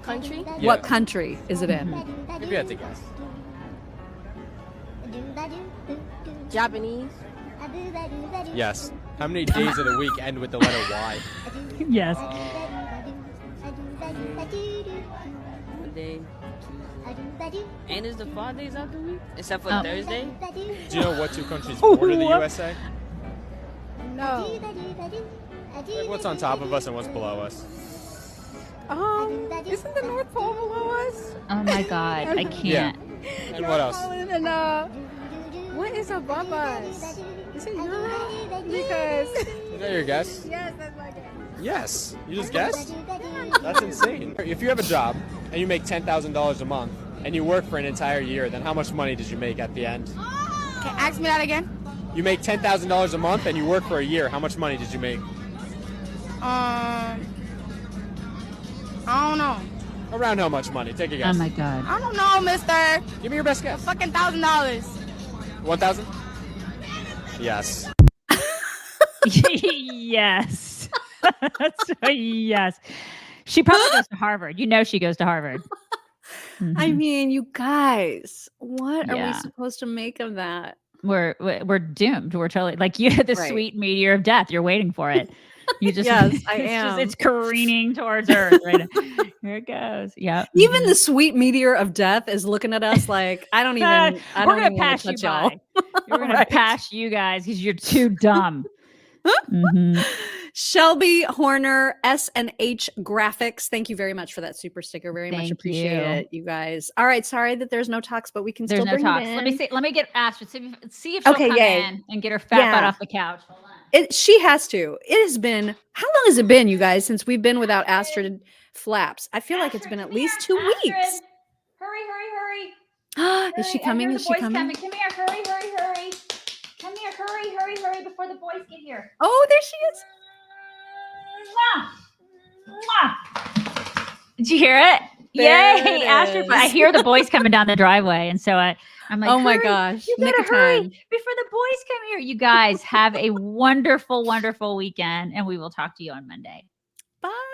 Country? Yeah. What country is it in? If you had to guess. Japanese? Yes. How many days of the week end with the letter Y? Yes. Monday, Tuesday. And is the 5 days out the week? Except for Thursday? Do you know what two countries border the USA? No. Like what's on top of us and what's below us? Isn't the North Pole below us? Oh my God, I can't. Yeah. And what else? What is above us? Is it Europe? Because Is that your guess? yes, that's my guess. Yes. You just guessed? That's insane. If you have a job and you make $10,000 a month and you work for an entire year, then how much money did you make at the end? Okay, ask me that again. You make $10,000 a month and you work for a year. How much money did you make? I don't know. Around how much money? Take a guess. Oh my God. I don't know, mister. Give me your best guess. Fucking $1,000. 1,000? Yes. Yes. Yes. She probably goes to Harvard. You know she goes to Harvard. I mean, you guys, what are we supposed to make of that? We're doomed. We're totally like you had the sweet meteor of death. You're waiting for it. You just yes, I am. It's careening towards Earth. Right here it goes. Yeah. Even the sweet meteor of death is looking at us like I don't even. We're gonna pass you by. We're gonna pass you guys because you're too dumb. Shelby Horner, S&H Graphics. Thank you very much for that super sticker. Very much appreciate it, you guys. All right, sorry that there's no talks, but we can still bring it in. Let me get Astrid. See if she'll come in and get her fat butt off the couch. Hold on. She has to. It has been, how long has it been, you guys, since we've been without Astrid Flaps? I feel like it's been at least 2 weeks. Hurry. Is she coming? Is she coming? Come here. Hurry. Come here. Hurry before the boys get here. Oh, there she is. Mwah. Did you hear it? Yay, Astrid. I hear the boys coming down the driveway. And so I'm like, oh my gosh. You gotta hurry before the boys come here. You guys have a wonderful, wonderful weekend. And we will talk to you on Monday. Bye.